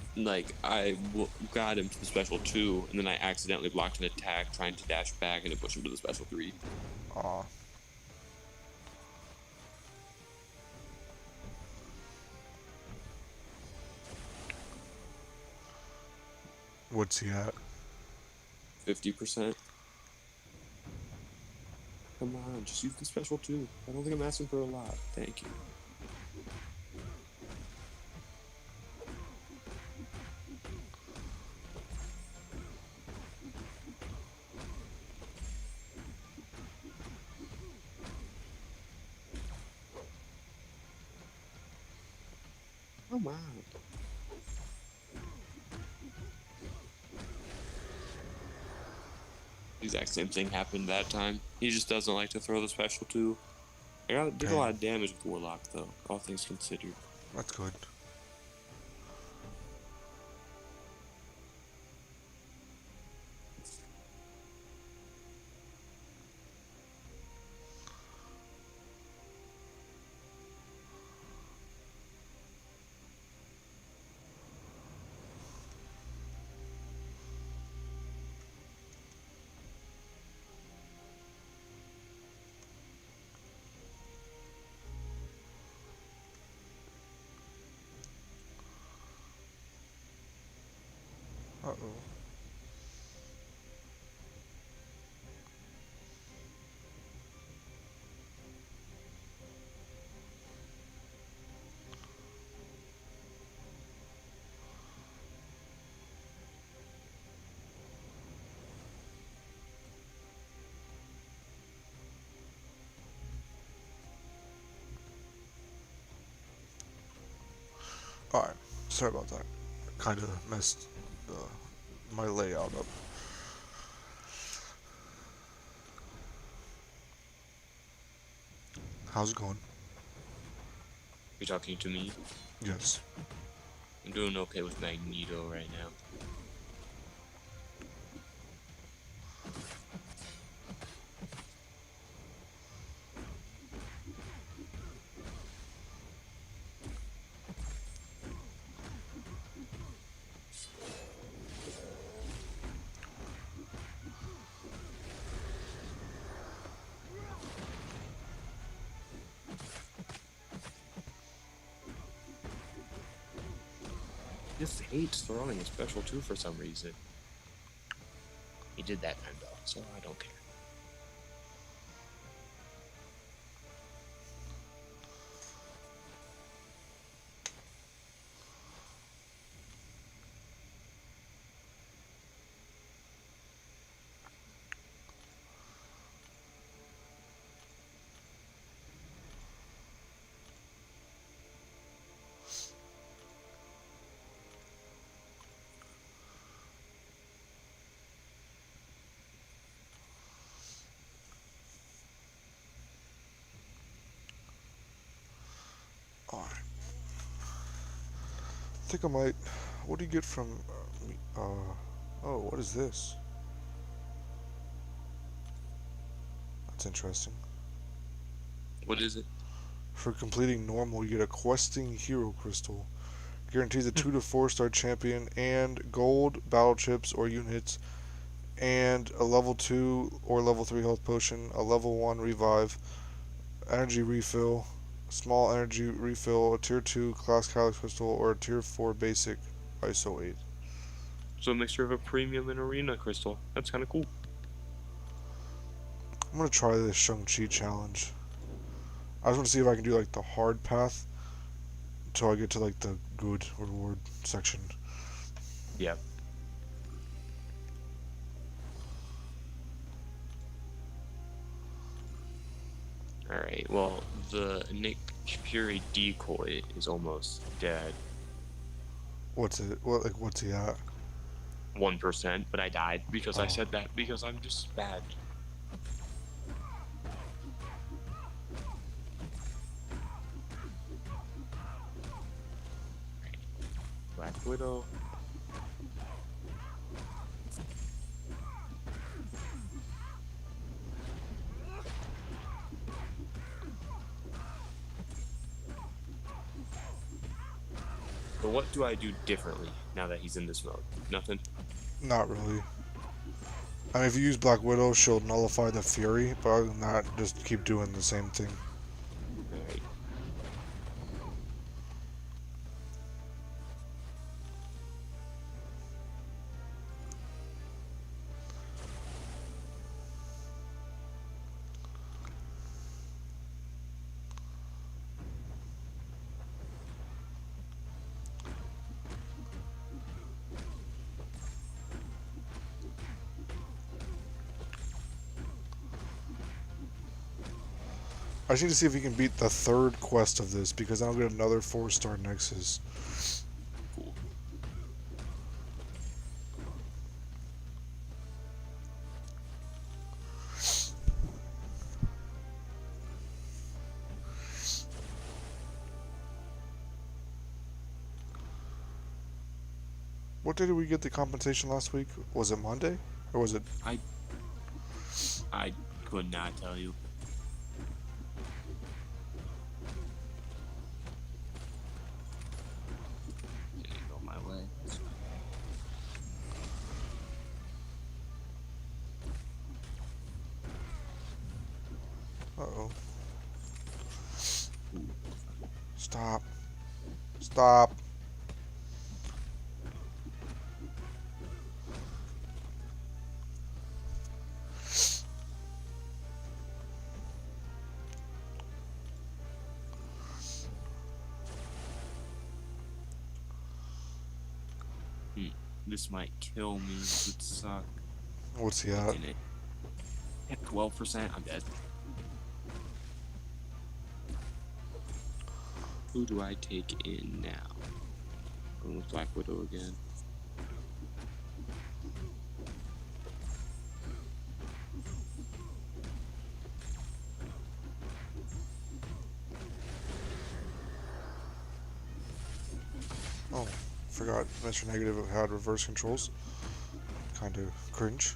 got him to the special 2, and then I accidentally blocked an attack trying to dash back and it pushed him to the special 3. Aw. What's he at? 50%. Come on, just use the special 2. I don't think I'm asking for a lot. Thank you. Come on. The exact same thing happened that time. He just doesn't like to throw the special 2. I did a lot of damage with Warlock, though, all things considered. That's good. Uh-oh. Alright, sorry about that. Kind of messed my layout up. How's it going? You talking to me? Yes. I'm doing okay with Magneto right now. Just hates throwing a special 2 for some reason. He did that time though, so I don't care. Alright. I think I might. What do you get from. Oh, what is this? That's interesting. What is it? For completing normal, you get a questing hero crystal. Guarantees a 2 to 4 star champion and gold battle chips or units, and a level 2 or level 3 health potion, a level 1 revive, energy refill, small energy refill, a tier 2 class catalyst crystal, or a tier 4 basic ISO 8. So a mixture of a premium and arena crystal. That's kind of cool. I'm gonna try this Shang-Chi challenge. I just want to see if I can do like the hard path until I get to like the good reward section. Yep. Alright, well, the Nick Fury decoy is almost dead. What's it? What like? What's he at? 1%, but I died because I Oh. said that because I'm just bad. Black Widow. So what do I do differently now that he's in this mode? Nothing? Not really. I mean, if you use Black Widow, she'll nullify the Fury, but other than that, just keep doing the same thing. Alright. I just need to see if we can beat the third quest of this, because then I'll get another 4-star Nexus. Cool. What day did we get the compensation last week? Was it Monday? Or was it... I could not tell you. Didn't go my way. Uh-oh. Stop. Stop. This might kill me. This would suck. What's he at? Didn't it? At 12%, I'm dead. Who do I take in now? Going with Black Widow again. Oh, forgot Mr. Negative had reverse controls. Kind of cringe.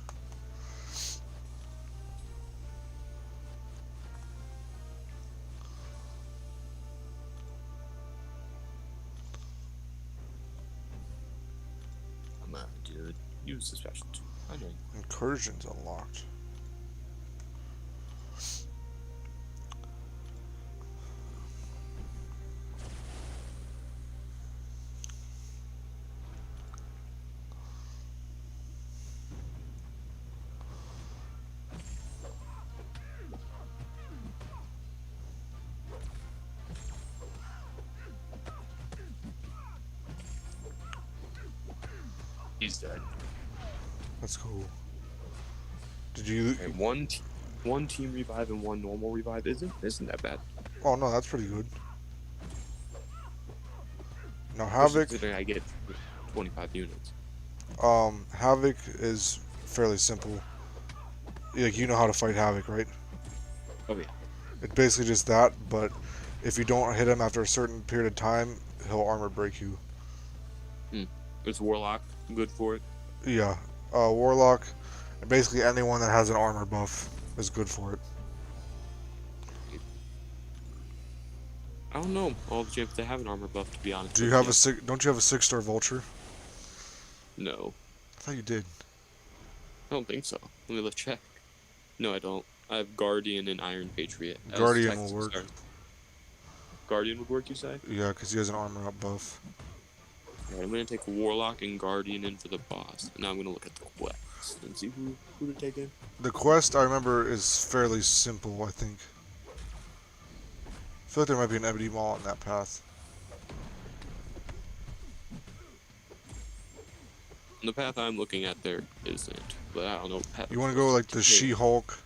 I'm gonna use the special tool. I know. Incursion's unlocked. He's dead. That's cool. Did you... Okay, one team revive and one normal revive isn't that bad. Oh no, that's pretty good. Now Havoc... Considering I get 25 units. Havoc is fairly simple. Like, you know how to fight Havoc, right? Oh yeah. It's basically just that, but if you don't hit him after a certain period of time, he'll armor break you. Is Warlock good for it? Yeah. Warlock, and basically anyone that has an armor buff is good for it. I don't know all the champs that have an armor buff, to be honest. Do you have a don't you have a 6-star Vulture? No, I thought you did. I don't think so. Let me check. No, I don't. I have Guardian and Iron Patriot. as Guardian tech will work. stars. Guardian would work, you say? Yeah, because he has an armor up buff. Alright, I'm gonna take Warlock and Guardian in for the boss. And now I'm gonna look at the quest and see who to take in. The quest, I remember, is fairly simple, I think. I feel like there might be an Ebony Maw on that path. The path I'm looking at there isn't, but I don't know. Path You want to go like the She-Hulk?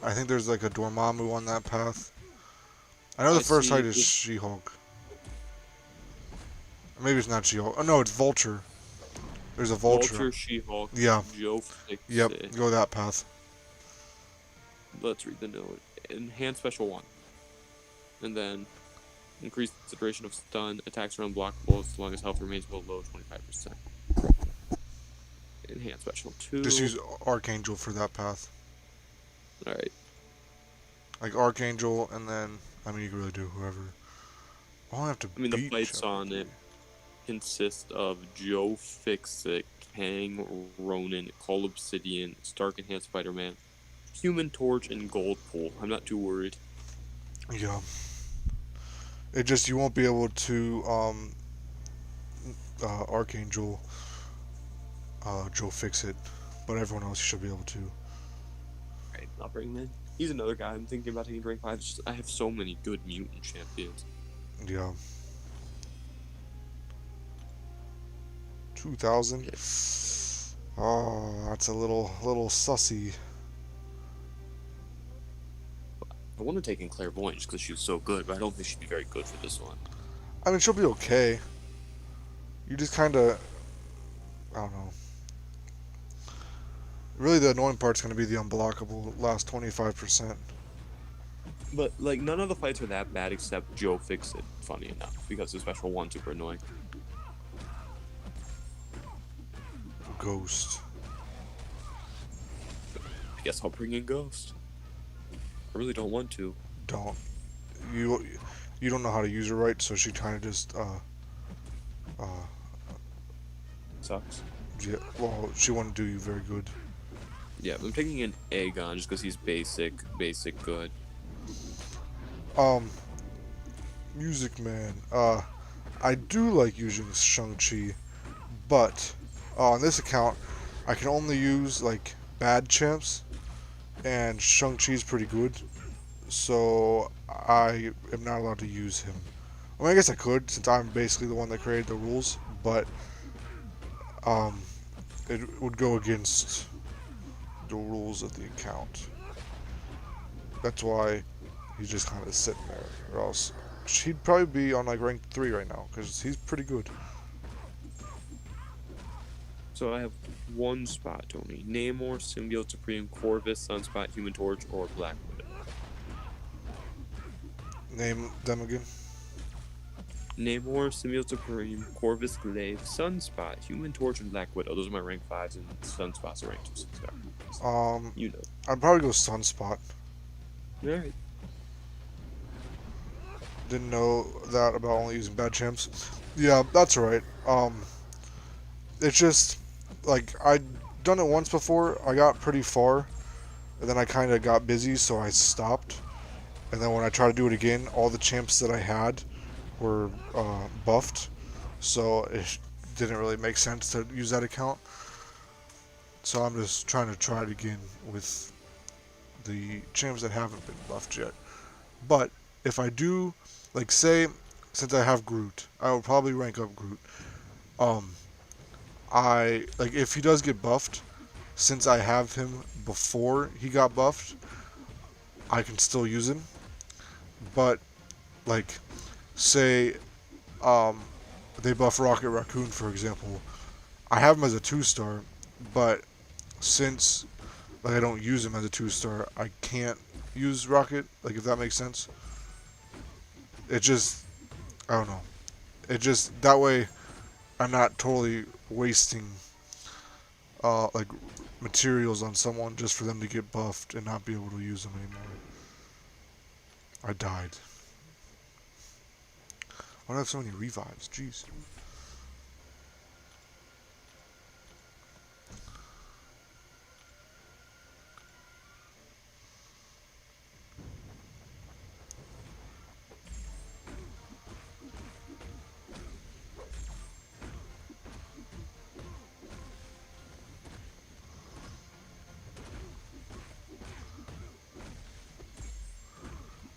I think there's like a Dormammu on that path. I know the I first see height is this- She-Hulk. Maybe it's not She-Hulk. Oh no, it's Vulture. There's a Vulture. Vulture, She-Hulk, Yeah. Joe Fix Yep, It. go that path. Let's read the note. Enhance special 1. And then increase the duration of stun. Attacks are unblockable as long as health remains below 25%. Enhance special 2. Just use Archangel for that path. Alright. Like Archangel, and then I mean you can really do whoever. I don't have to. I mean, the beat fights Chuck. on it consist of Joe Fixit, Kang, Ronan, Call Obsidian, Stark Enhanced Spider-Man, Human Torch, and Goldpool. I'm not too worried. Yeah. It just you won't be able to Archangel Joe Fixit, but everyone else you should be able to. Alright, I'll bring him in. He's another guy I'm thinking about taking to rank 5. It's just, I have so many good mutant champions. Yeah. 2,000. Oh, that's a little sussy. I want to take in Clairvoyant just because she was so good, but I don't think she'd be very good for this one. I mean, she'll be okay. You just kind of, I don't know. Really, the annoying part's going to be the unblockable last 25%. But, like, none of the fights are that bad except Joe Fixit, funny enough, because the special 1's super annoying. Ghost. I guess I'll bring in Ghost. I really don't want to. Don't. You don't know how to use her right, so she kind of just, Sucks. yeah, well, she wouldn't do you very good. Yeah, I'm taking in Aegon just because he's basic good. Music Man. I do like using Shang-Chi, but on this account, I can only use like bad champs, and Shang-Chi's pretty good, so I am not allowed to use him. I mean, I guess I could since I'm basically the one that created the rules, but it would go against the rules of the account. That's why he's just kind of sitting there, or else he'd probably be on like rank 3 right now because he's pretty good. So I have one spot, Tony. Namor, Symbiote Supreme, Corvus, Sunspot, Human Torch, or Black Widow. Name them again. Namor, Symbiote Supreme, Corvus Glaive, Sunspot, Human Torch, and Black Widow. Those are my rank 5s, and Sunspot's a rank 2 star. You know. I'd probably go Sunspot. Alright. Didn't know that about only using bad champs. Yeah, that's alright. It's just like I'd done it once before. I got pretty far, and then I kind of got busy, so I stopped. And then when I tried to do it again, all the champs that I had were buffed, so it didn't really make sense to use that account. So I'm just trying to try it again with the champs that haven't been buffed yet. But if I do, like say, since I have Groot, I will probably rank up Groot. I like if he does get buffed, since I have him before he got buffed, I can still use him. But like say they buff Rocket Raccoon, for example, I have him as a 2-star, but since like I don't use him as a 2-star, I can't use Rocket, like if that makes sense. It just, I don't know. It just, that way I'm not totally wasting like materials on someone just for them to get buffed and not be able to use them anymore. I died. Why do I have so many revives? Jeez.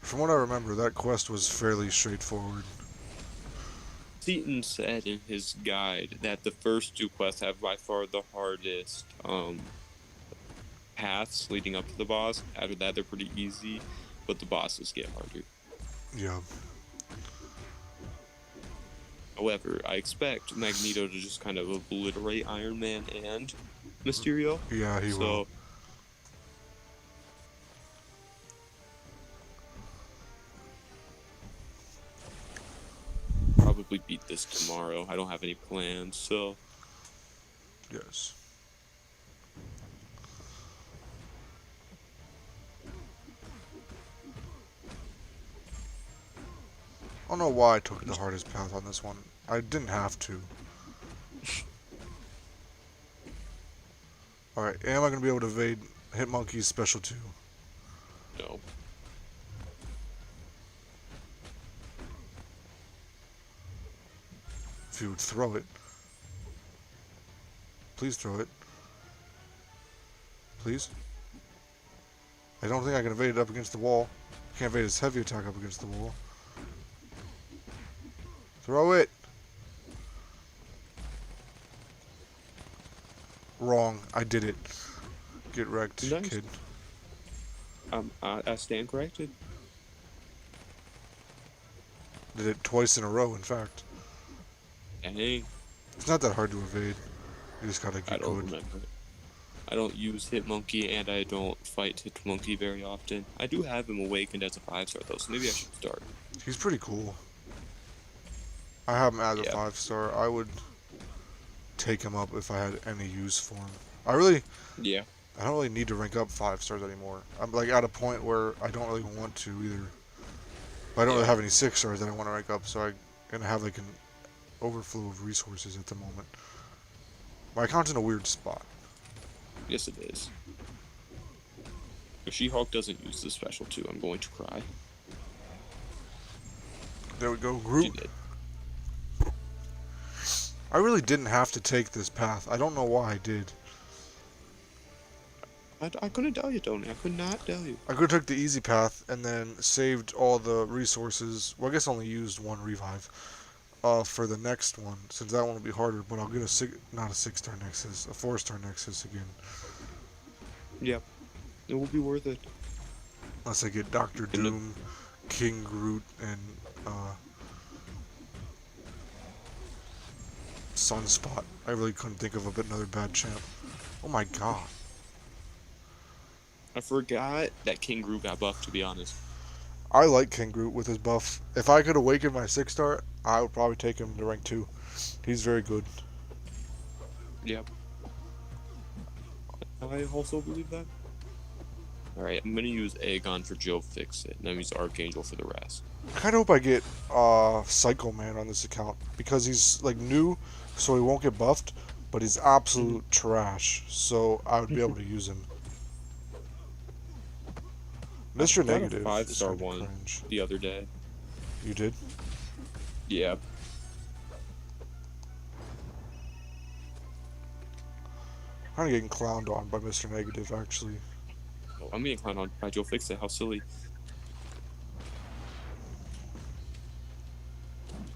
From what I remember, that quest was fairly straightforward. Seaton said in his guide that the first two quests have by far the hardest paths leading up to the boss. After that, they're pretty easy, but the bosses get harder. Yeah. However, I expect Magneto to just kind of obliterate Iron Man and Mysterio. Yeah, he will. Probably beat this tomorrow. I don't have any plans, so Yes. I don't know why I took the hardest path on this one. I didn't have to. Alright, am I going to be able to evade Hitmonkey's special 2? no. If you would throw it. Please throw it. Please. I don't think I can evade it up against the wall. Can't evade his heavy attack up against the wall. Throw it! Wrong. I did it. Get wrecked, Nice. kid. I stand corrected. Did it twice in a row, in fact. Dang, It's not that hard to evade. You just gotta I get don't good. remember. I don't use Hitmonkey, and I don't fight Hitmonkey very often. I do have him awakened as a 5-star though, so maybe I should start. He's pretty cool. I have him as a Yeah. 5-star. I would take him up if I had any use for him. I don't really need to rank up 5 stars anymore. I'm like at a point where I don't really want to either. But I don't really have any 6 stars that I want to rank up, so I'm gonna have like an overflow of resources at the moment. My account's in a weird spot. Yes, it is. If She-Hulk doesn't use the special 2, I'm going to cry. There we go, She Groot. did. I really didn't have to take this path. I don't know why I did. I couldn't tell you, Tony. I could not tell you. I could have took the easy path and then saved all the resources. Well, I guess I only used 1 revive for the next one, since that one will be harder. But I'll get not a 6-star Nexus, a 4-star Nexus again. Yep. It will be worth it. Unless I get Doctor And the- Doom, King Groot, and Sunspot. I really couldn't think of another bad champ. Oh my god. I forgot that King Groot got buffed, to be honest. I like King Groot with his buff. If I could awaken my 6-star, I would probably take him to rank 2. He's very good. Yep. I also believe that. Alright, I'm gonna use Aegon for Joe Fixit, and I'm use Archangel for the rest. I kind of hope I get Psycho Man on this account because he's like new, so he won't get buffed, but he's absolute trash. So I would be able to use him. Mr. got a Negative. is 5-star kinda one. cringe. The other day. You did? Yeah. Kind of getting clowned on by Mr. Negative, actually. Oh, I'm getting clowned on by Joe Fixit. How silly.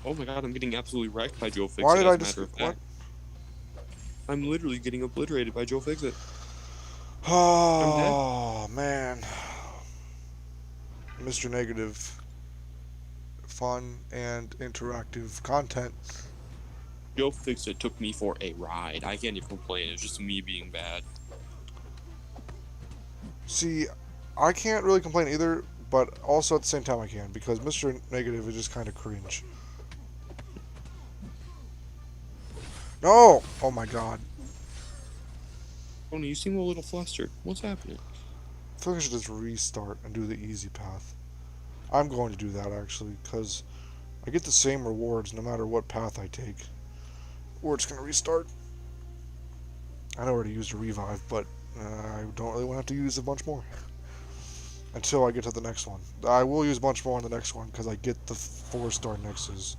Oh my god, I'm getting absolutely wrecked by Joe Fixit. Why did as I a just matter of what? fact. I'm literally getting obliterated by Joe Fixit. Oh man, Mr. Negative. Fun and interactive content. Joe Fixit took me for a ride. I can't even complain. It's just me being bad. See, I can't really complain either, but also at the same time I can, because Mr. Negative is just kind of cringe. No! Oh my god. Tony, you seem a little flustered. What's happening? I feel like I should just restart and do the easy path. I'm going to do that actually, because I get the same rewards no matter what path I take. Or it's going to restart. I already used a revive, but I don't really want to have to use a bunch more. Until I get to the next one. I will use a bunch more on the next one, because I get the 4-star Nexus.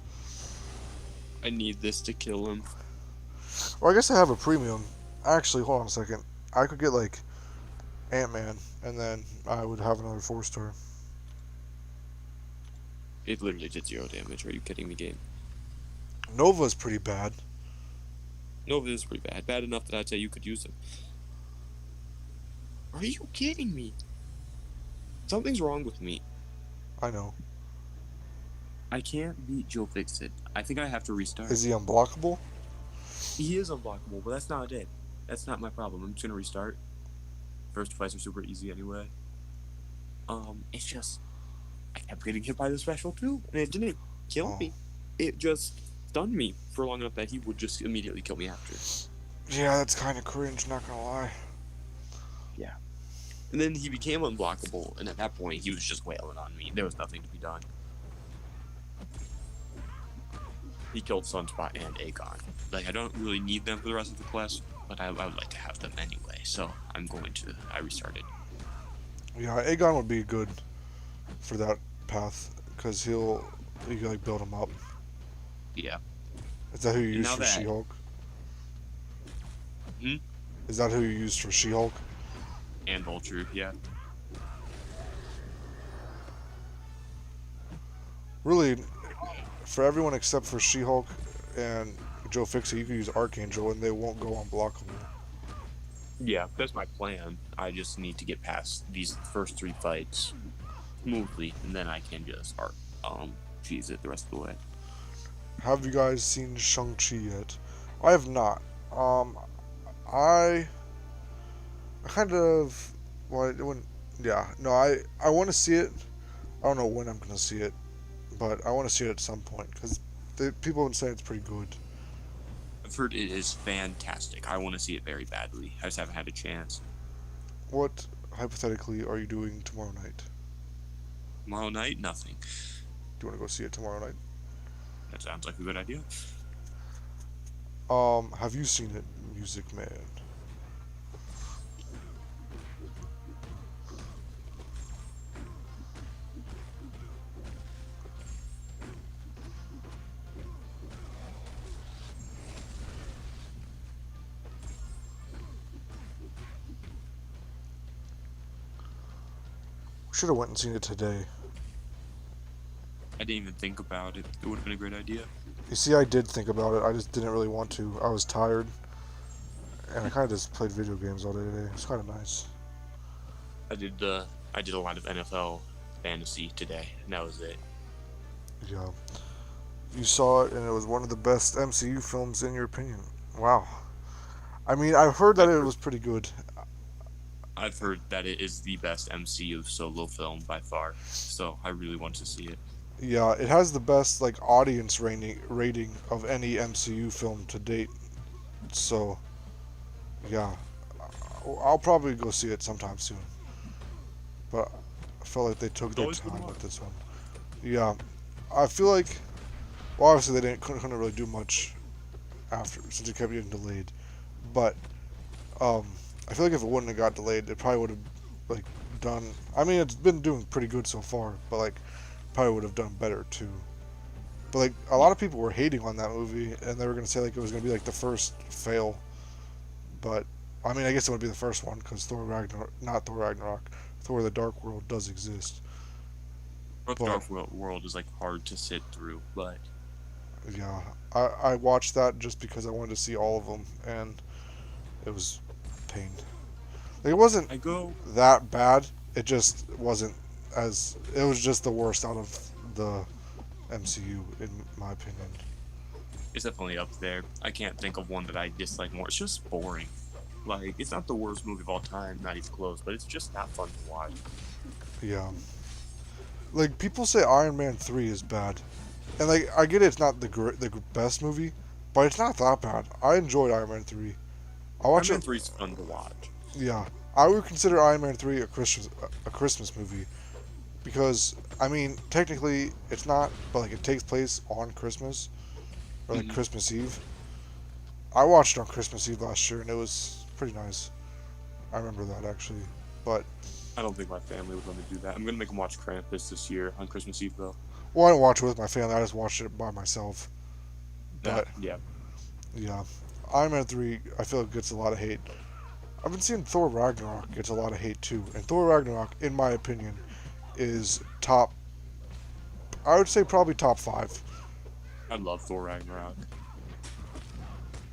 I need this to kill him. Or I guess I have a premium. Actually, hold on a second. I could get like Ant-Man, and then I would have another 4-star. It literally did 0 damage. Are you kidding me, game? Nova's pretty bad. Nova is pretty bad. Bad enough that I'd say you could use him. Are you kidding me? Something's wrong with me. I know. I can't beat Joe Fixit. I think I have to restart. Is he unblockable? He is unblockable, but that's not it. That's not my problem. I'm just gonna restart. First fights are super easy anyway. It's just I kept getting hit by the special too, and it didn't kill me. It just stunned me for long enough that he would just immediately kill me after. Yeah, that's kind of cringe, not gonna lie. Yeah. And then he became unblockable, and at that point he was just wailing on me. There was nothing to be done. He killed Sunspot and Aegon. Like, I don't really need them for the rest of the quest, but I would like to have them anyway, so I restarted. Yeah, Aegon would be good for that path, because you can, like, build him up. Yeah. Is that who you used now for that- She-Hulk? Hmm? Is that who you used for She-Hulk? And Vulture, yeah. Really, for everyone except for She-Hulk and Joe Fixit, you can use Archangel and they won't go unblockable. Yeah, that's my plan. I just need to get past these first 3 fights smoothly, and then I can just cheese it the rest of the way. Have you guys seen Shang-Chi yet? I have not. I kind of, well, I want to see it. I don't know when I'm gonna see it, but I want to see it at some point because people have been saying it's pretty good. I've heard it is fantastic. I want to see it very badly. I just haven't had a chance. What, hypothetically, are you doing tomorrow night? Tomorrow night, nothing. Do you want to go see it tomorrow night? That sounds like a good idea. Have you seen it, Music Man? Should have went and seen it today. I didn't even think about it. It would have been a great idea. You see, I did think about it. I just didn't really want to. I was tired, and I kind of just played video games all day today. It's kind of nice. I did a lot of NFL fantasy today, and that was it. Yeah. You saw it, and it was one of the best MCU films in your opinion. Wow. I mean, I've heard that it was pretty good. I've heard that it is the best MCU solo film by far, so I really want to see it. Yeah, it has the best like audience rating of any MCU film to date. So, yeah, I'll probably go see it sometime soon. But I felt like they took their Always good time luck. with this one. Yeah, I feel like, well, obviously they couldn't really do much after since it kept getting delayed. But I feel like if it wouldn't have got delayed, it probably would have like done. I mean, it's been doing pretty good so far, but like probably would have done better too. But like a lot of people were hating on that movie, and they were gonna say like it was gonna be like the first fail. But I mean, I guess it would be the first one because not Thor Ragnarok, Thor: The Dark World does exist. But But- Dark World is like hard to sit through, but Yeah, I watched that just because I wanted to see all of them, and it was pain. Like, it wasn't I go. that bad. It just wasn't as. It was just the worst out of the MCU, in my opinion. It's definitely up there. I can't think of one that I dislike more. It's just boring. Like, it's not the worst movie of all time, not even close, but it's just not fun to watch. Yeah. Like, people say Iron Man 3 is bad. And, like, I get it's not the best movie, but it's not that bad. I enjoyed Iron Man 3. I watch Iron Man it. 3 is fun to watch. Yeah. I would consider Iron Man 3 a Christmas movie. Because, I mean, technically, it's not, but, like, it takes place on Christmas. Or, like, Mhm. Christmas Eve. I watched it on Christmas Eve last year, and it was pretty nice. I remember that, actually. But, I don't think my family would let me do that. I'm gonna make them watch Krampus this year on Christmas Eve, though. well, I didn't watch it with my family. I just watched it by myself. But, Yeah. yeah. Iron Man 3, I feel like gets a lot of hate. I've been seeing Thor Ragnarok gets a lot of hate, too. And Thor Ragnarok, in my opinion, is top... I would say probably top 5. I love Thor Ragnarok,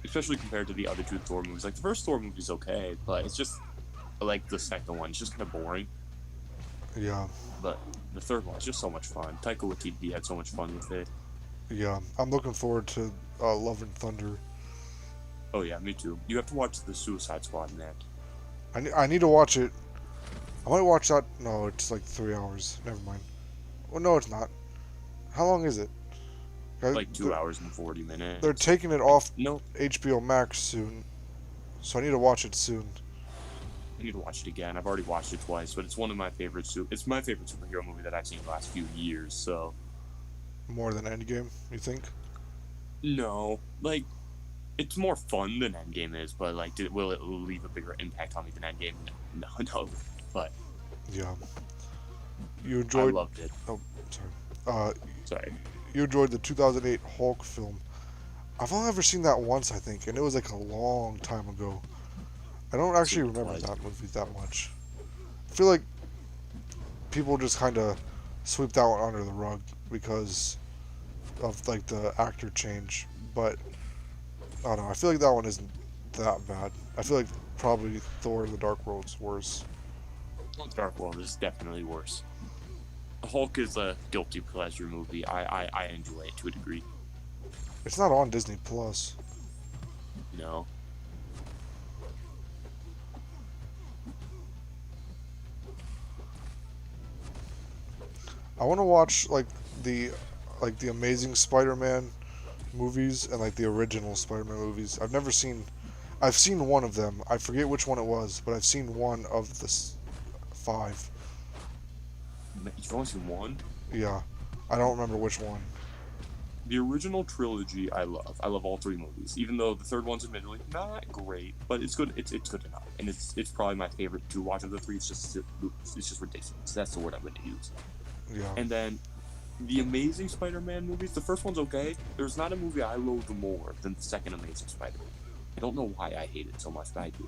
especially compared to the other two Thor movies. Like the first Thor movie's okay, but it's just like the second one. It's just kind of boring. Yeah, But the third one is just so much fun. Taika Waititi had so much fun with it. yeah. I'm looking forward to Love and Thunder. Oh yeah, me too. You have to watch the Suicide Squad in that. I need to watch it. I might watch that. No, it's like 3 hours. Never mind. Well, no, it's not. How long is it? Like 2 hours and 40 minutes. They're taking it off No, HBO Max soon, so I need to watch it soon. I need to watch it again. I've already watched it twice, but it's one of my favorite. It's my favorite superhero movie that I've seen in the last few years. So More than Endgame, you think? no, like it's more fun than Endgame is, but like, will it leave a bigger impact on me than Endgame? No. But Yeah. You I enjoyed? loved it. Oh, sorry. Sorry. You enjoyed the 2008 Hulk film. I've only ever seen that once, I think, and it was like a long time ago. I don't actually Seen it remember twice. that movie that much. I feel like people just kind of sweep that one under the rug because of like the actor change, but I don't know. I feel like that one isn't that bad. I feel like probably Thor: The Dark World's worse. Dark World is definitely worse. Hulk is a guilty pleasure movie. I enjoy it to a degree. It's not on Disney Plus. No. I want to watch the Amazing Spider-Man movies and like the original Spider-Man movies. I've seen one of them. I forget which one it was, but I've seen one of the five. You've only seen one? Yeah, I don't remember which one. The original trilogy I love. I love all three movies, even though the third one's admittedly not great, but it's good. It's good enough, and it's probably my favorite to watch of the three. It's just ridiculous. That's the word I'm going to use. Yeah, And then the Amazing Spider-Man movies. The first one's okay. There's not a movie I loathe more than the second Amazing Spider-Man. I don't know why I hate it so much, but I do.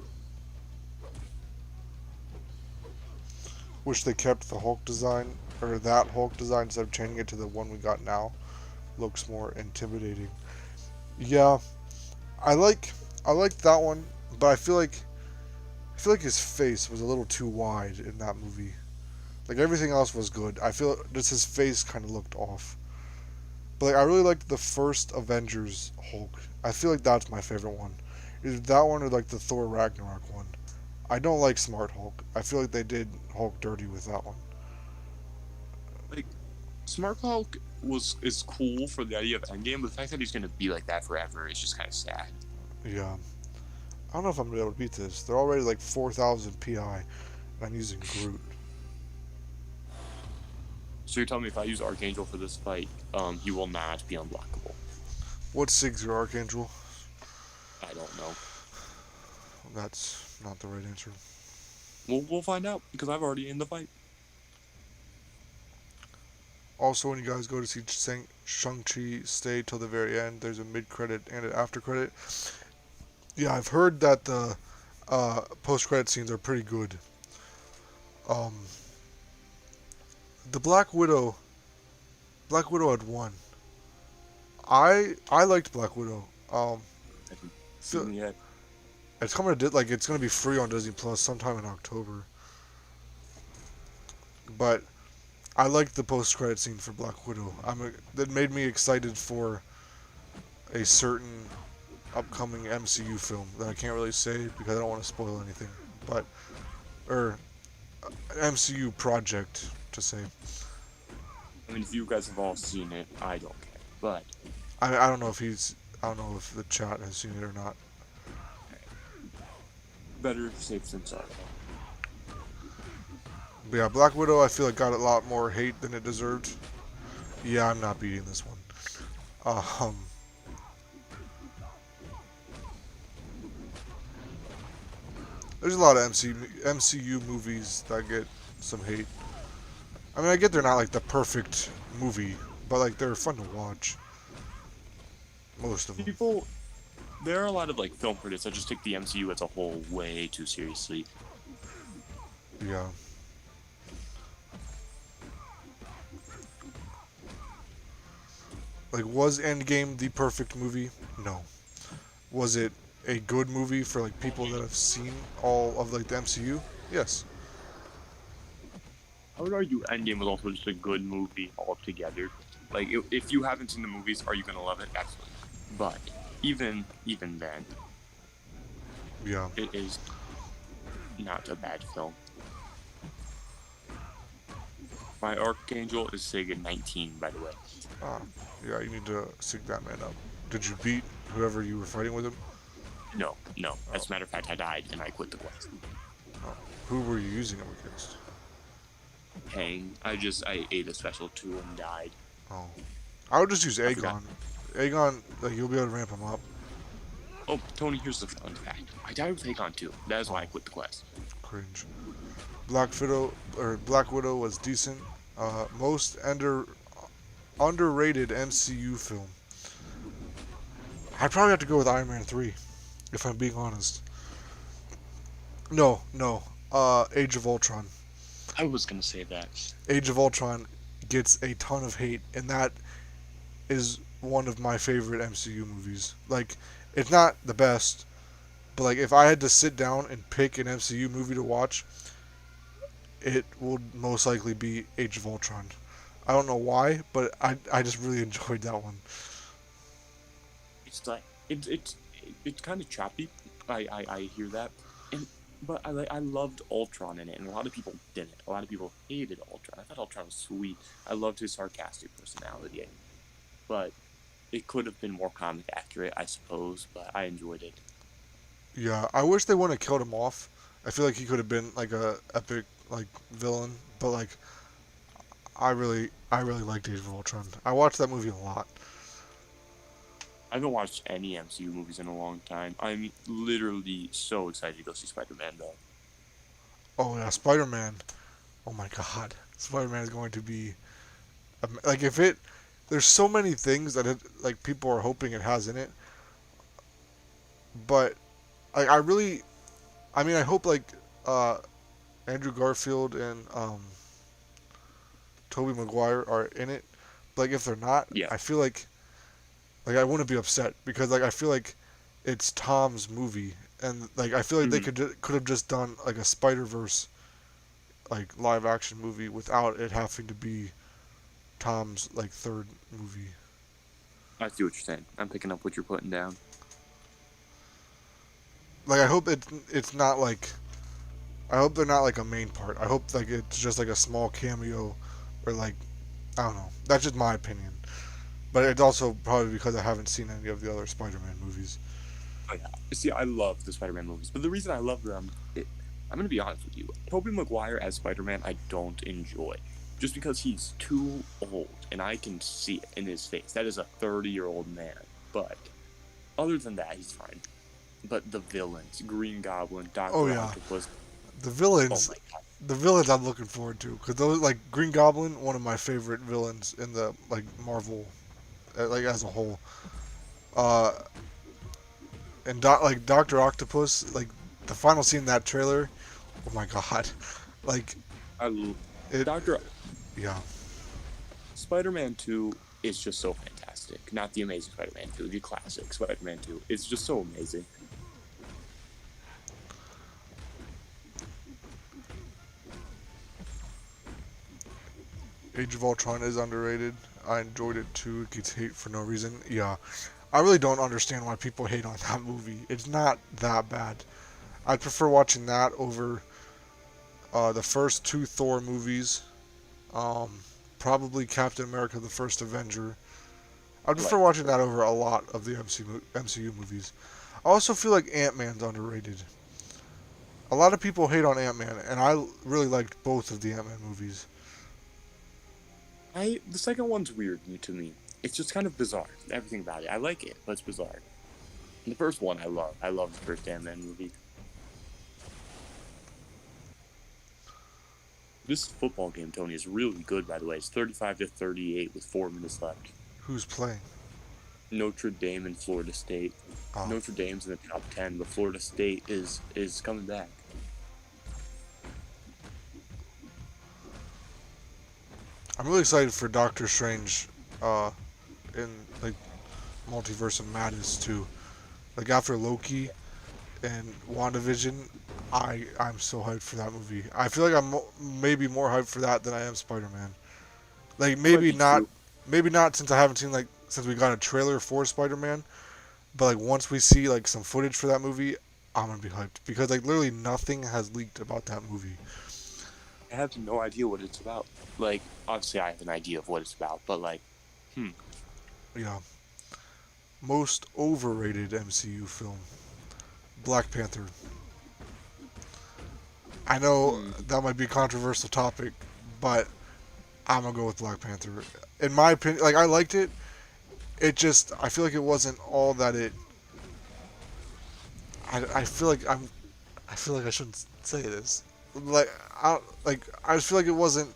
wish they kept the Hulk design or that Hulk design instead of changing it to the one we got now. Looks more intimidating. Yeah, I like that one, but I feel like his face was a little too wide in that movie. Like everything else was good. I feel just his face kind of looked off. But like I really liked the first Avengers Hulk. I feel like that's my favorite one. Either that one or like the Thor Ragnarok one. I don't like Smart Hulk. I feel like they did Hulk dirty with that one. Like, Smart Hulk is cool for the idea of Endgame, but the fact that he's going to be like that forever is just kind of sad. Yeah. I don't know if I'm gonna be able to beat this. They're already like 4,000 PI, and I'm using Groot. So you're telling me if I use Archangel for this fight, he will not be unblockable? What Sig's your Archangel? I don't know. That's not the right answer. We'll find out because I've already in the fight. Also, when you guys go to see Shang-Chi, stay till the very end. There's a mid-credit and an after-credit. Yeah, I've heard that the post-credit scenes are pretty good. The Black Widow had won. I liked Black Widow. I haven't So- seen it yet. It's coming to it's gonna be free on Disney Plus sometime in October. But I liked the post-credit scene for Black Widow. That made me excited for a certain upcoming MCU film that I can't really say because I don't want to spoil anything. But MCU project to say. I mean, if you guys have all seen it, I don't care. But I don't know if the chat has seen it or not. better safe than sorry. But yeah, Black Widow I feel like got a lot more hate than it deserved. Yeah, I'm not beating this one. There's a lot of MCU movies that get some hate. I mean, I get they're not like the perfect movie, but like they're fun to watch. Most of them. There are a lot of like film critics that just take the MCU as a whole way too seriously. Yeah. Like, was Endgame the perfect movie? No. Was it a good movie for like people that have seen all of like the MCU? Yes. I would argue Endgame was also just a good movie altogether. Like, if you haven't seen the movies, are you gonna love it? Absolutely. But even then, Yeah. it is not a bad film. My Archangel is Sega 19, by the way. Yeah, you need to sync that man up. Did you beat whoever you were fighting with him? No. As a matter of fact, I died and I quit the quest. Who were you using him against? Hang. I ate a special 2 and died. Oh. I would just use I forgot. Aegon. Aegon, like, you'll be able to ramp him up. Oh, Tony, here's the fun fact. I died with Aegon too. That is why I quit the quest. Cringe. Black Widow was decent. Most underrated MCU film. I'd probably have to go with Iron Man 3, if I'm being honest. No. Age of Ultron. I was gonna say that. Age of Ultron gets a ton of hate, and that is one of my favorite MCU movies. Like, it's not the best, but like if I had to sit down and pick an MCU movie to watch, it would most likely be Age of Ultron. I don't know why, but I just really enjoyed that one. It's like it's kind of choppy. I hear that, but I loved Ultron in it, and a lot of people didn't. A lot of people hated Ultron. I thought Ultron was sweet. I loved his sarcastic personality, but it could have been more comic accurate, I suppose. But I enjoyed it. Yeah, I wish they wouldn't have killed him off. I feel like he could have been like a epic like villain, but like I really liked Age of Ultron. I watched that movie a lot. I haven't watched any MCU movies in a long time. I'm literally so excited to go see Spider-Man though. Oh yeah, Spider-Man. Oh my God, Spider-Man is going to be like if it. There's so many things that it, like people are hoping it has in it, but I hope like Andrew Garfield and Tobey Maguire are in it. Like if they're not, Yeah. I feel like I wouldn't be upset because like I feel like it's Tom's movie and like I feel like they could have just done like a Spider-Verse like live action movie without it having to be Tom's like third movie. I see what you're saying. I'm picking up what you're putting down. Like I hope it's not like I hope they're not like a main part. I hope like it's just like a small cameo or like I don't know. That's just my opinion. But it's also probably because I haven't seen any of the other Spider-Man movies. Oh, yeah. See, I love the Spider-Man movies, but the reason I love them, I'm gonna be honest with you. Tobey Maguire as Spider-Man, I don't enjoy, just because he's too old, and I can see it in his face. That is a 30-year-old man. But other than that, he's fine. But the villains, Green Goblin, Doctor Oh, yeah. Octopus. The Oh villains, my god. the villains I'm looking forward to because those like Green Goblin, one of my favorite villains in the like Marvel, like as a whole. And like Doctor Octopus, like the final scene in that trailer. Oh my God, like it. Doctor Yeah, Spider-Man 2 is just so fantastic. Not the Amazing Spider-Man 2, the classic Spider-Man 2. It's just so amazing. Age of Ultron is underrated. I enjoyed it too. It gets hate for no reason. Yeah, I really don't understand why people hate on that movie. It's not that bad. I'd prefer watching that over the first two Thor movies. Probably Captain America: The First Avenger. I'd prefer watching that over a lot of the MCU movies. I also feel like Ant-Man's underrated. A lot of people hate on Ant-Man, and I really liked both of the Ant-Man movies. The second one's weird to me. It's just kind of bizarre. Everything about it. I like it, but it's bizarre. And the first one I love. I love the first Ant-Man movie. This football game, Tony, is really good, by the way. It's 35-38 with 4 minutes left. Who's playing? Notre Dame and Florida State. Oh. Notre Dame's in the top 10, but Florida State is coming back. I'm really excited for Doctor Strange in like Multiverse of Madness too. Like after Loki and WandaVision, I'm so hyped for that movie. I feel like maybe more hyped for that than I am Spider-Man. Like That might be true. maybe not since I haven't seen like since we got a trailer for Spider-Man, but like once we see like some footage for that movie, I'm gonna be hyped because like literally nothing has leaked about that movie. I have no idea what it's about. Like, obviously, I have an idea of what it's about, but like, Yeah. Most overrated MCU film, Black Panther. I know Hmm. that might be a controversial topic, but I'm gonna go with Black Panther. In my opinion, like I liked it. It just I feel like it wasn't all that it. I feel like I feel like I shouldn't say this. Like I just feel like it wasn't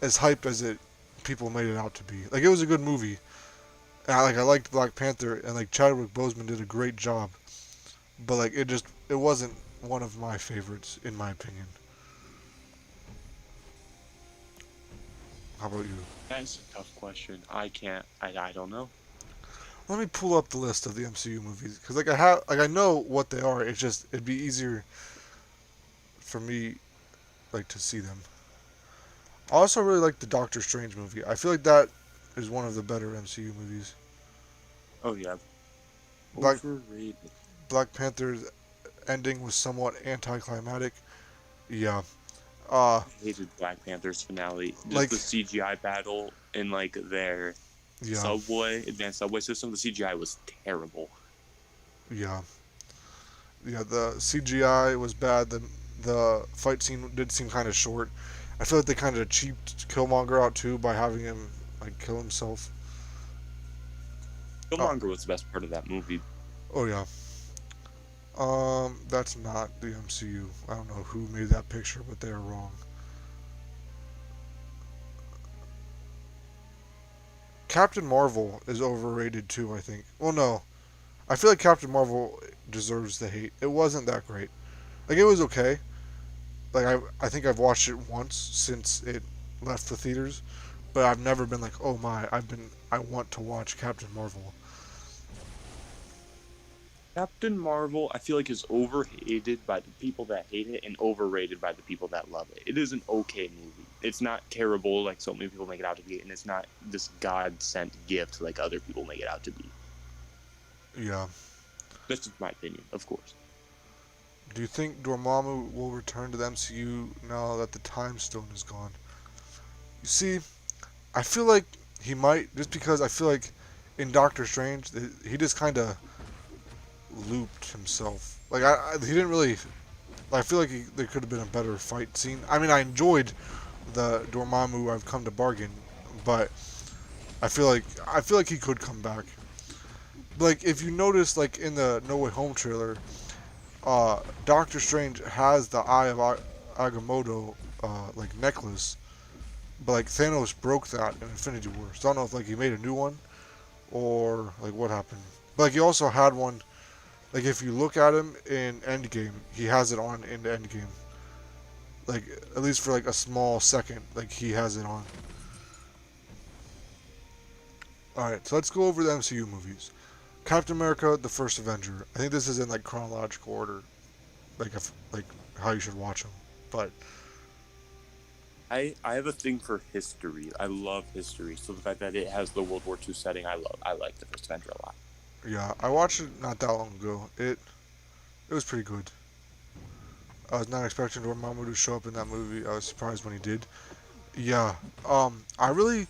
as hype as it people made it out to be. Like it was a good movie. And I liked Black Panther and like Chadwick Boseman did a great job. But like it wasn't one of my favorites in my opinion. How about you? that's a tough question. I can't. I don't know. Let me pull up the list of the MCU movies because I know what they are. It's just it'd be easier for me like to see them. I also really like the Doctor Strange movie. I feel like that is one of the better MCU movies. Oh yeah, Black overrated. Black Panther's ending was somewhat anticlimactic. Yeah. Uh I hated Black Panther's finale. Just like the CGI battle in like their yeah, advanced subway system. The CGI was terrible. yeah. Yeah, the CGI was bad. The fight scene did seem kind of short. I feel like they kind of cheaped Killmonger out too by having him like kill himself. Oh, Killmonger was the best part of that movie. oh yeah. That's not the MCU. I don't know who made that picture, but they are wrong. Captain Marvel is overrated too, I think. Well, no. I feel like Captain Marvel deserves the hate. It wasn't that great. Like it was okay. Like I think I've watched it once since it left the theaters, but I've never been like, "Oh my, I want to watch Captain Marvel." Captain Marvel, I feel like, is overhated by the people that hate it and overrated by the people that love it. It is an okay movie. It's not terrible like so many people make it out to be, and it's not this God sent gift like other people make it out to be. Yeah. That's just my opinion, of course. Do you think Dormammu will return to the MCU now that the Time Stone is gone? You see, I feel like he might, just because I feel like in Doctor Strange, he just kind of looped himself. Like he didn't really. I feel like there could have been a better fight scene. I mean, I enjoyed the Dormammu I've come to bargain, but I feel like he could come back. Like if you notice, like in the No Way Home trailer, Doctor Strange has the Eye of Agamotto like necklace, but like Thanos broke that in Infinity War. So I don't know if like he made a new one or like what happened. But like he also had one. Like if you look at him in Endgame, he has it on in the Endgame. Like at least for like a small second, like he has it on. All right, so let's go over the MCU movies. Captain America: The First Avenger. I think this is in like chronological order, like how you should watch them. But I have a thing for history. I love history. So the fact that it has the World War II setting, I love. I like the First Avenger a lot. yeah, I watched it not that long ago. It was pretty good. I was not expecting Dormammu to show up in that movie. I was surprised when he did. Yeah, I really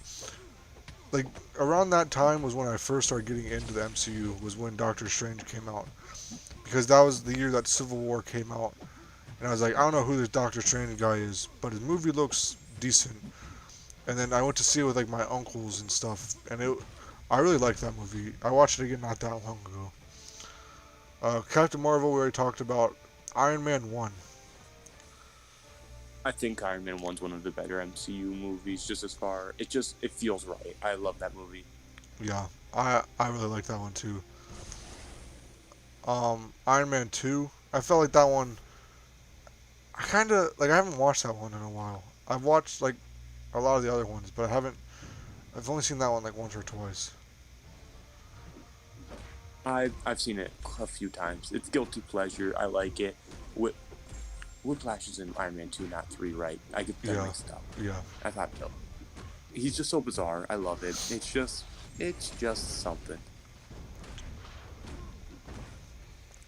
like around that time was when I first started getting into the MCU. Was when Doctor Strange came out because that was the year that Civil War came out, and I was like, I don't know who this Doctor Strange guy is, but his movie looks decent. And then I went to see it with like my uncles and stuff, and I really liked that movie. I watched it again not that long ago. Captain Marvel we already talked about. Iron Man 1. I think Iron Man 1's one of the better MCU movies, just as far it feels right. I love that movie. Yeah, I really like that one too. Iron Man 2. I felt like that one. I kind of like I haven't watched that one in a while. I've watched like a lot of the other ones, but I haven't. I've only seen that one like once or twice. I've seen it a few times. It's guilty pleasure. I like it. Whiplash is in Iron Man 2, not 3, right? I get them Yeah, mixed up. yeah. I thought so. He's just so bizarre. I love it. It's just something.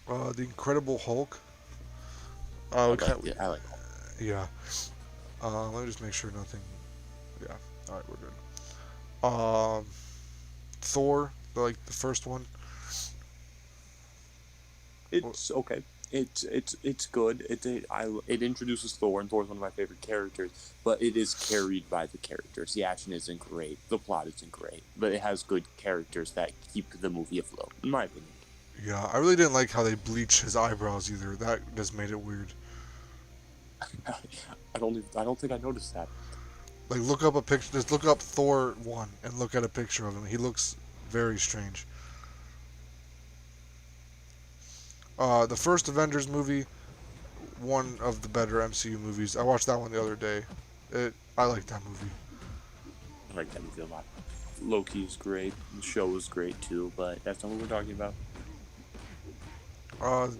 The Incredible Hulk. I We like can't. it. I like it. Yeah. Let me just make sure nothing. Yeah. All right, we're good. Thor, like the first one. It's okay. It's good. It introduces Thor, and Thor's one of my favorite characters. But it is carried by the characters. The action isn't great. The plot isn't great. But it has good characters that keep the movie afloat, in my opinion. Yeah, I really didn't like how they bleached his eyebrows either. That just made it weird. I don't think I noticed that. Like, look up a picture. Just look up Thor 1 and look at a picture of him. He looks very strange. The first Avengers movie, one of the better MCU movies. I watched that one the other day. I like that movie. I like that movie a lot. Loki is great. The show is great too, but that's not what we're talking about.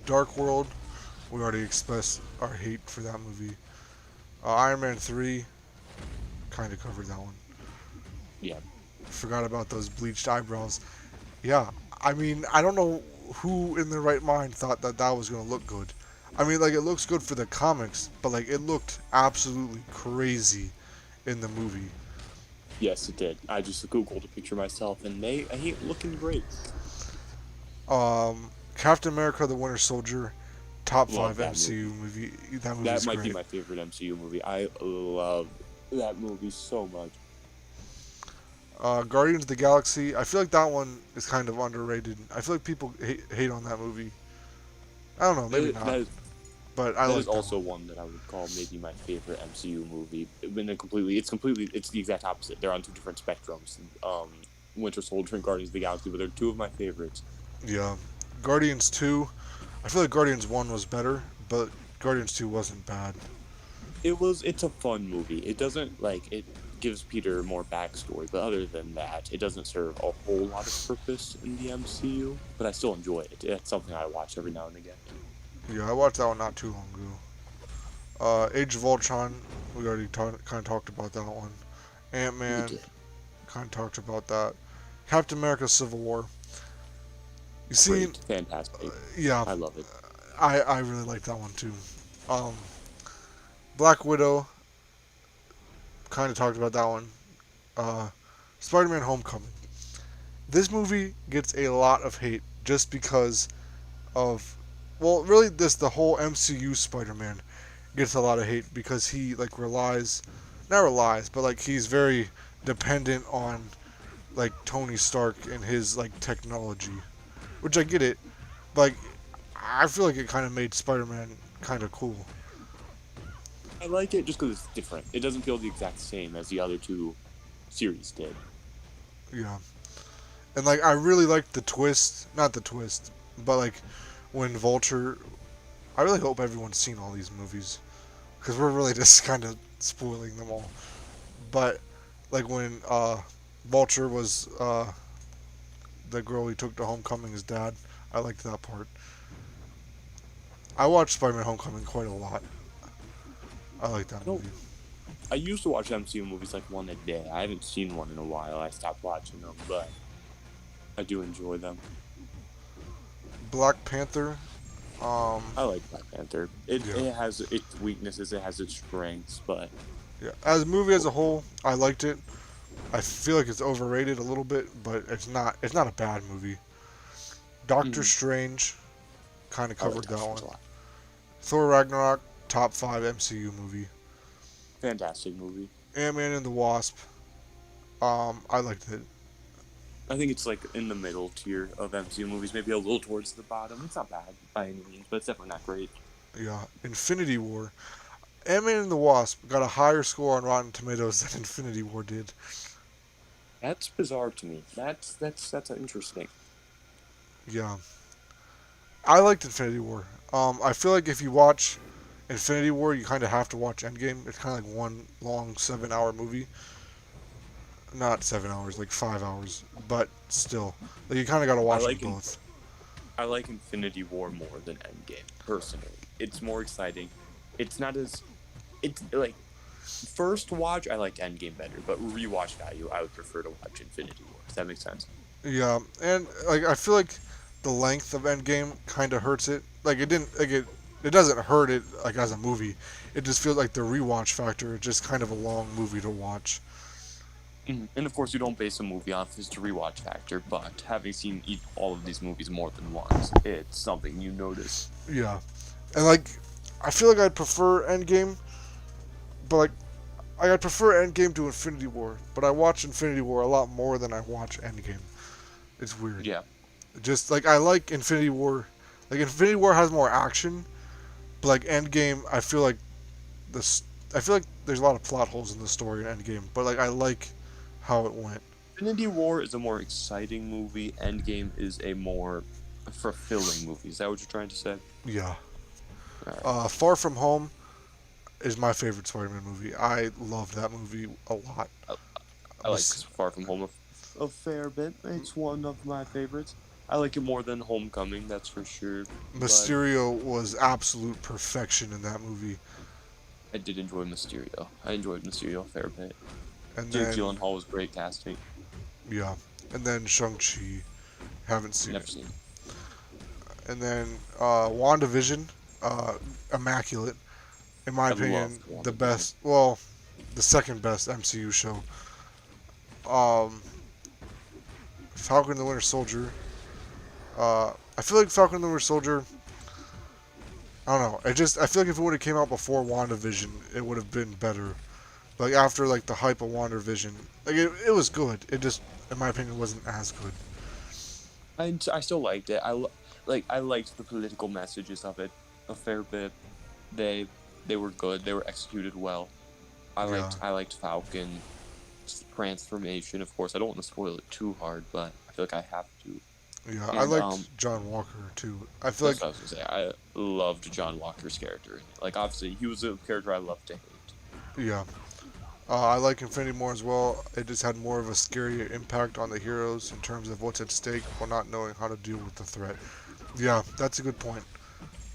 Dark World, we already expressed our hate for that movie. Iron Man 3, kind of covered that one. Yeah. Forgot about those bleached eyebrows. Yeah, I mean, I don't know who in their right mind thought that that was going to look good. I mean, like, it looks good for the comics, but, like, it looked absolutely crazy in the movie. Yes, it did. I just Googled a picture myself, and they ain't looking great. Captain America: The Winter Soldier, top Love 5 that MCU movie. That movie That is might great. be my favorite MCU movie. I love that movie so much. Guardians of the Galaxy. I feel like that one is kind of underrated. I feel like people hate on that movie. I don't know, maybe not. But I that like is that also one. one that I would call maybe my favorite MCU movie. It's the exact opposite. They're on two different spectrums. Winter Soldier and Guardians of the Galaxy, but they're two of my favorites. Yeah. Guardians 2. I feel like Guardians 1 was better, but Guardians 2 wasn't bad. It's a fun movie. It doesn't it gives Peter more backstory, but other than that, it doesn't serve a whole lot of purpose in the MCU. But I still enjoy it. It's something I watch every now and again. Yeah, I watched that one not too long ago. Age of Ultron. We already kind of talked about that one. Ant-Man. Kind of talked about that. Captain America: Civil War. You see, Great. Fantastic. yeah, I love it. I really like that one too. Black Widow. Kind of talked about that one. Spider-Man: Homecoming. This movie gets a lot of hate just because of, well, really, the whole MCU Spider-Man gets a lot of hate because he not relies, but like he's very dependent on like Tony Stark and his like technology, which I get it, but like I feel like it kind of made Spider-Man kind of cool. I like it just because it's different. It doesn't feel the exact same as the other two series did. Yeah, and like I really liked not the twist, but like when Vulture. I really hope everyone's seen all these movies because we're really just kind of spoiling them all. But like when Vulture was the girl he took to Homecoming's dad, I liked that part. I watched Spider-Man: Homecoming quite a lot. I like that movie. I used to watch MCU movies like one a day. I haven't seen one in a while. I stopped watching them, but I do enjoy them. Black Panther. I like Black Panther. It has its weaknesses, it has its strengths, but yeah, as a movie as a whole, I liked it. I feel like it's overrated a little bit, but it's not a bad movie. Doctor Strange, kind of covered that one. Thor Ragnarok, top 5 MCU movie. Fantastic movie. Ant-Man and the Wasp. I liked it. I think it's like in the middle tier of MCU movies, maybe a little towards the bottom. It's not bad by any means, but it's definitely not great. Yeah, Infinity War. Ant-Man and the Wasp got a higher score on Rotten Tomatoes than Infinity War did. That's bizarre to me. That's interesting. Yeah. I liked Infinity War. I feel like if you watch Infinity War, you kind of have to watch Endgame. It's kind of like one long 7-hour movie. Not 7 hours, like 5 hours. But still, like you kind of got to watch them both. I like Infinity War more than Endgame, personally. It's more exciting. It's not as it's like first watch I liked Endgame better, but rewatch value I would prefer to watch Infinity War. Does that make sense? Yeah, and like I feel like the length of Endgame kind of hurts it. Like it didn't like it doesn't hurt it like as a movie. It just feels like the rewatch factor is just kind of a long movie to watch. And of course, you don't base a movie off its rewatch factor, but having seen all of these movies more than once, it's something you notice. Yeah, and like I feel like I'd prefer Endgame, but like I'd prefer Endgame to Infinity War. But I watch Infinity War a lot more than I watch Endgame. It's weird. Yeah. Just like I like Infinity War. Like Infinity War has more action, but like Endgame, I feel like this. I feel like there's a lot of plot holes in the story in Endgame, but like I like how it went. Infinity War is a more exciting movie. Endgame is a more fulfilling movie. Is that what you're trying to say? Yeah. Alright. Far From Home is my favorite Spider-Man movie. I love that movie a lot. I like Far From Home a fair bit. It's one of my favorites. I like it more than Homecoming, that's for sure. Mysterio was absolute perfection in that movie. I did enjoy Mysterio. I enjoyed Mysterio a fair bit. And Jake then Gyllenhaal was great casting. yeah, and then Shang-Chi, haven't seen Never it. seen. And then WandaVision, immaculate, in my I opinion, loved the WandaVision. best. Well, the second best MCU show. Um, Falcon and the Winter Soldier. I feel like Falcon and the Winter Soldier. I don't know. I feel like if it would have came out before WandaVision, it would have been better. Like after like the hype of WandaVision, like it was good. It just, in my opinion, wasn't as good. I still liked it. I liked the political messages of it a fair bit. They were good. They were executed well. I liked Falcon's transformation. Of course, I don't want to spoil it too hard, but I feel like I have to. Yeah, I And liked John Walker too. I feel that's like what I was gonna say. I loved John Walker's character. Like obviously, he was a character I loved to hate. yeah. I like Infinity more as well. It just had more of a scary impact on the heroes in terms of what's at stake while not knowing how to deal with the threat. Yeah, that's a good point.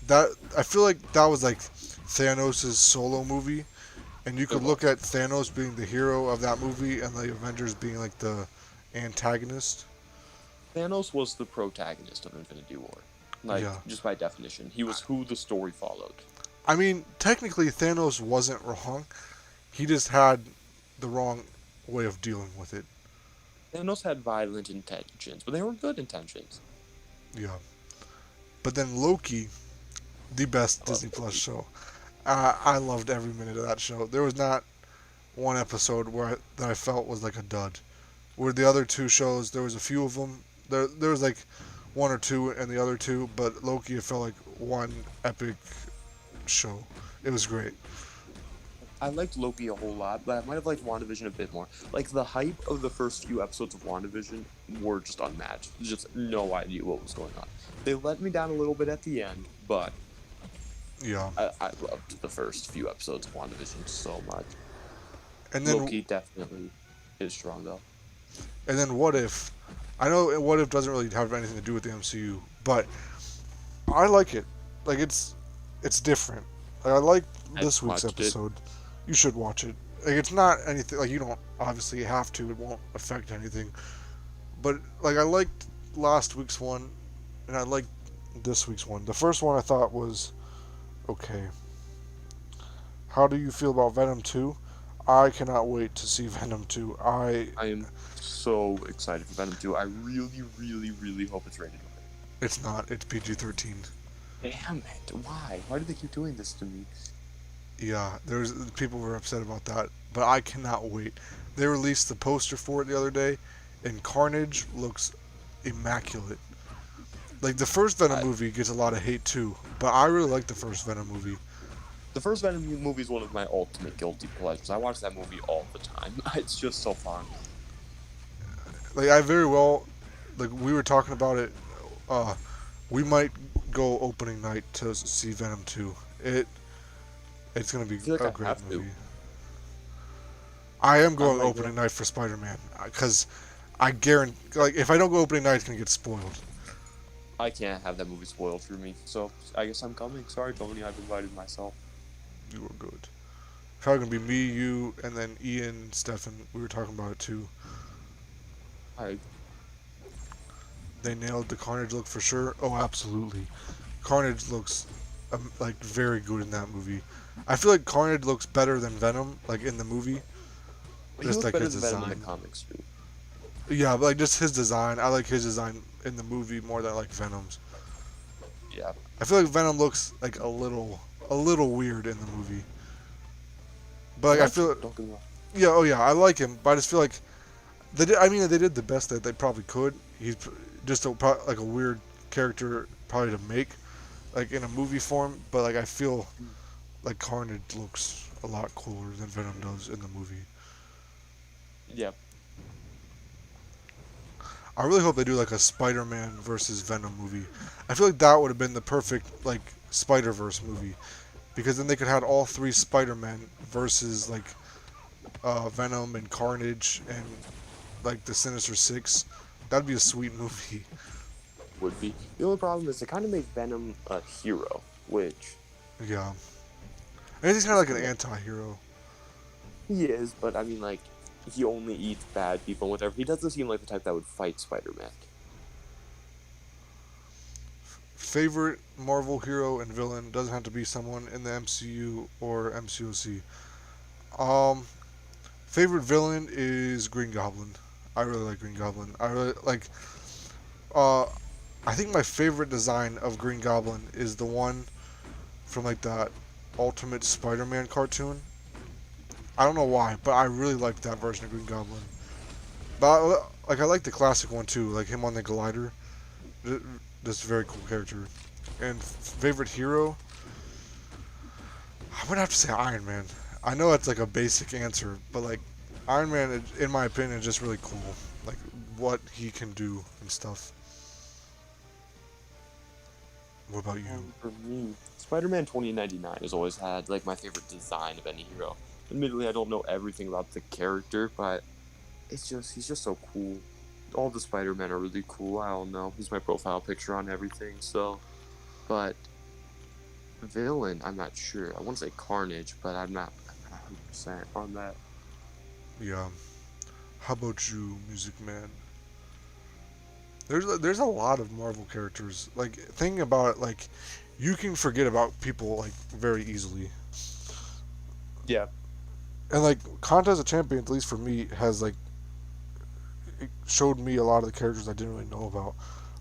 That I feel like that was like Thanos' solo movie, and you could look at Thanos being the hero of that movie and the Avengers being like the antagonist. Thanos was the protagonist of Infinity War. Like Yeah. just by definition, he was who the story followed. I mean, technically Thanos wasn't wrong. He just had the wrong way of dealing with it. Thanos had violent intentions, but they were good intentions. Yeah. But then Loki, the best I love Disney Plus Loki. show. I loved every minute of that show. There was not one episode that I felt was like a dud. Where the other two shows, there was a few of them. There was like one or two in the other two, but Loki, it felt like one epic show. It was great. I liked Loki a whole lot, but I might have liked WandaVision a bit more. Like the hype of the first few episodes of WandaVision were just unmatched. Just no idea what was going on. They let me down a little bit at the end, but Yeah. I loved the first few episodes of WandaVision so much. And then Loki definitely is strong though. and then What If? I know What If doesn't really have anything to do with the MCU, but I like it. Like it's different. Like I like I this week's watched it. episode. You should watch it. Like it's not anything like you don't obviously have to. It won't affect anything. But like I liked last week's one, and I liked this week's one. The first one I thought was okay. How do you feel about Venom 2? I cannot wait to see Venom 2. I am so excited for Venom 2. I really, really, really hope it's rated R. It's not. It's PG-13. Damn it! Why? Why do they keep doing this to me? Yeah, there's people were upset about that, but I cannot wait. They released the poster for it the other day, and Carnage looks immaculate. Like the first Venom I- movie gets a lot of hate too, but I really like the first Venom movie. The first Venom movie is one of my ultimate guilty pleasures. I watch that movie all the time. It's just so fun. Like I very well, like we were talking about it. We might go opening night to see Venom 2. It's gonna be I feel like a I great have to. movie. I am going might opening go. night for Spider-Man because I guarantee, like, if I don't go opening night, it's gonna get spoiled. I can't have that movie spoiled for me. So I guess I'm coming. Sorry, Tony. I've invited myself. You were good. Probably gonna be me, you, and then Ian, Stefan. We were talking about it too. I They nailed the Carnage look for sure. Oh, absolutely. Carnage looks like very good in that movie. I feel like Carnage looks better than Venom, like in the movie. he Just looks like better his than Venom in the design. comics too. Yeah, but like just his design. I like his design in the movie more than I like Venom's. Yeah. I feel like Venom looks like a little weird in the movie. But like, I feel, Don't get me wrong. yeah, oh yeah, I like him, but I just feel like I mean, they did the best that they probably could. He's just like a weird character probably to make, like in a movie form. But like I feel like Carnage looks a lot cooler than Venom does in the movie. Yeah. I really hope they do like a Spider-Man versus Venom movie. I feel like that would have been the perfect like Spider-Verse movie, because then they could have all three Spider-Men versus like Venom and Carnage and like the Sinister Six. That'd be a sweet movie. Would be. The only problem is they kind of make Venom a hero, which Yeah. And he's kind of like an anti-hero. he is, but I mean, like, he only eats bad people and whatever. He doesn't seem like the type that would fight Spider-Man. Favorite Marvel hero and villain doesn't have to be someone in the MCU or MCOC. Um, favorite villain is Green Goblin. I really like Green Goblin. I really like. Uh, I think my favorite design of Green Goblin is the one from like that Ultimate Spider-Man cartoon. I don't know why, but I really like that version of Green Goblin. But like I like the classic one too, like him on the glider. That's a very cool character. And favorite hero, I would have to say Iron Man. I know it's like a basic answer, but like Iron Man, in my opinion, is just really cool. Like what he can do and stuff. What about you? For me, Spider-Man 2099 has always had like my favorite design of any hero. Admittedly, I don't know everything about the character, but he's just so cool. All the Spider-Men are really cool. I don't know. He's my profile picture on everything. So, but villain, I'm not sure. I want to say Carnage, but I'm not 100% on that. Yeah. How about you, Music Man? There's a lot of Marvel characters. Like thinking about it, like you can forget about people like very easily. Yeah. And like Contest of Champions, at least for me, has like it showed me a lot of the characters I didn't really know about.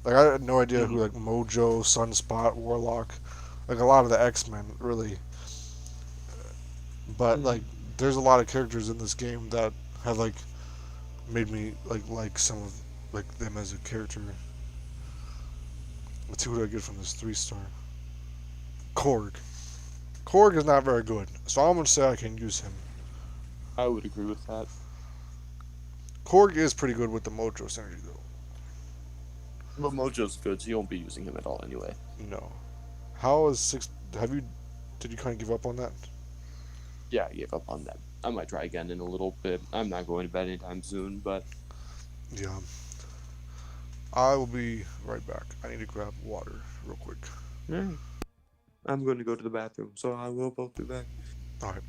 Like I had no idea who like Mojo, Sunspot, Warlock, like a lot of the X-Men really. But like there's a lot of characters in this game that have like made me like some of like them as a character. Let's see what I get from this 3-star. Korg. Korg is not very good, so I'm gonna say I can use him. I would agree with that. Korg is pretty good with the Mojo synergy though. But Mojo's good, so you won't be using him at all anyway. No. How is 6? Did you kind of give up on that? Yeah, I gave up on that. I might try again in a little bit. I'm not going to bed anytime soon, but Yeah. I will be right back. I need to grab water real quick. yeah. I'm going to go to the bathroom, so I will both be back. Alright.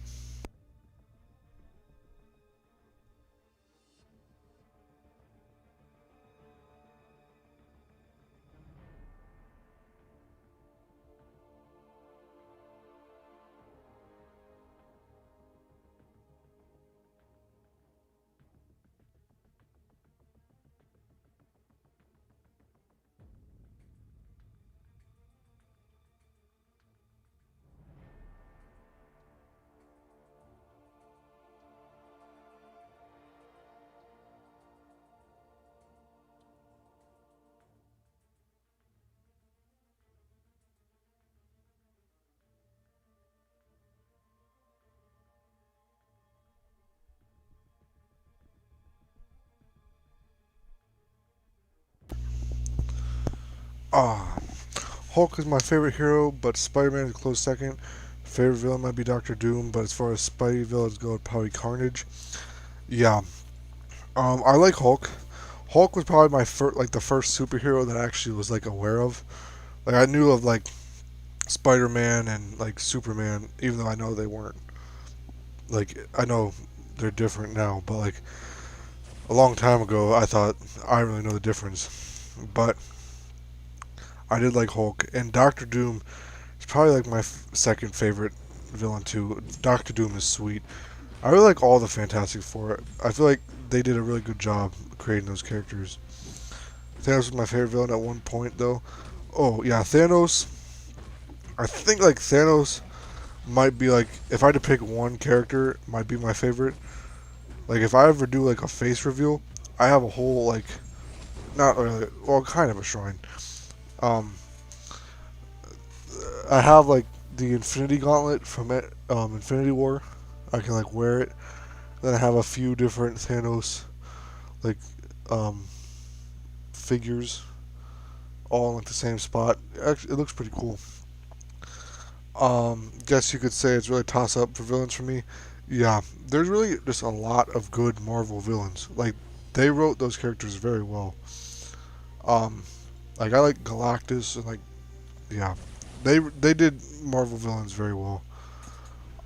Ah, Hulk is my favorite hero, but Spider-Man is a close second. Favorite villain might be Doctor Doom, but as far as Spidey villains go, probably Carnage. Yeah. I like Hulk. Hulk was probably my first, like the first superhero that I actually was like aware of. Like I knew of like Spider Man and like Superman, even though I know they weren't. Like I know they're different now, but like a long time ago, I thought I didn't really know the difference. But I did like Hulk, and Doctor Doom is probably like my second favorite villain too. Doctor Doom is sweet. I really like all the Fantastic Four. I feel like they did a really good job creating those characters. Thanos was my favorite villain at one point, though. Oh yeah, Thanos. I think like Thanos might be like if I had to pick one character, might be my favorite. Like if I ever do like a face reveal, I have a whole like not really well kind of a shrine. Um, I have like the Infinity Gauntlet from Infinity War. I can like wear it. Then I have a few different Thanos like um, figures all in like the same spot. Actually, it looks pretty cool. Guess you could say it's really toss up for villains for me. Yeah, there's really just a lot of good Marvel villains. Like they wrote those characters very well. Um, like I like Galactus and like yeah, they did Marvel villains very well.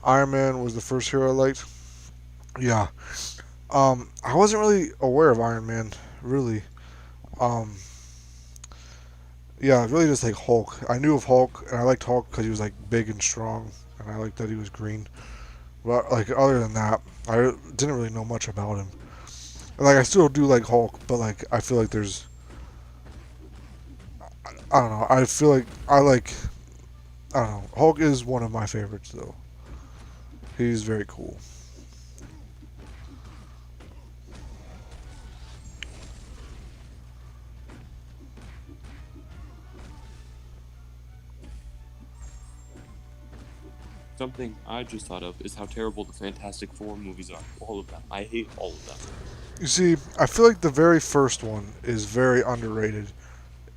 Iron Man was the first hero I liked. Yeah. I wasn't really aware of Iron Man really. Um, yeah, really just like Hulk. I knew of Hulk and I liked Hulk because he was like big and strong, and I liked that he was green. But like other than that, I didn't really know much about him. And, like I still do like Hulk, but like I feel like there's I don't know. I feel like I don't know. Hulk is one of my favorites though. He's very cool. Something I just thought of is how terrible the Fantastic Four movies are. All of them. I hate all of them. You see, I feel like the very first one is very underrated.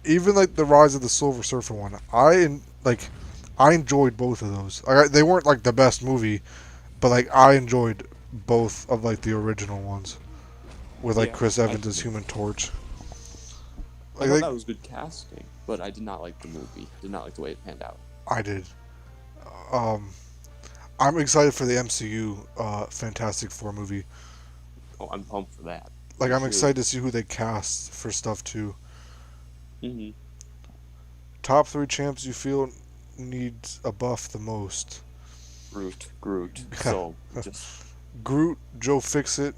Even like the Rise of the Silver Surfer one, I enjoyed both of those. They weren't like the best movie, but like I enjoyed both of like the original ones with like Yeah, Chris I Evans as did. Human Torch. I Like thought that was good casting, but I did not like the movie. Did not like the way it panned out. I did. Um, I'm excited for the MCU Fantastic Four movie. Oh, I'm pumped for that. Like I'm Sure. excited to see who they cast for stuff too. Mm-hmm. Top three champs you feel needs a buff the most? Groot. So just Groot, Joe Fixit,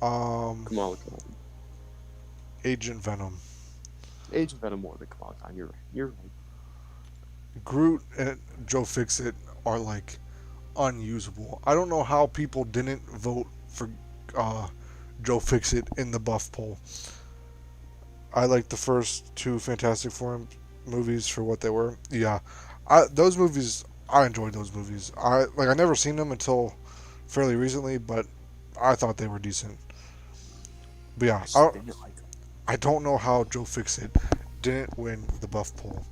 um, Kamala Khan. Agent Venom. Agent Venom more than Kamala Khan. You're right. You're right. Groot and Joe Fixit are like unusable. I don't know how people didn't vote for uh, Joe Fixit in the buff poll. I like the first two Fantastic Four movies for what they were. Yeah, those movies I enjoyed those movies. I never seen them until fairly recently, but I thought they were decent. But yeah, I just didn't like him. I don't know how Joe Fixit didn't win the buff poll.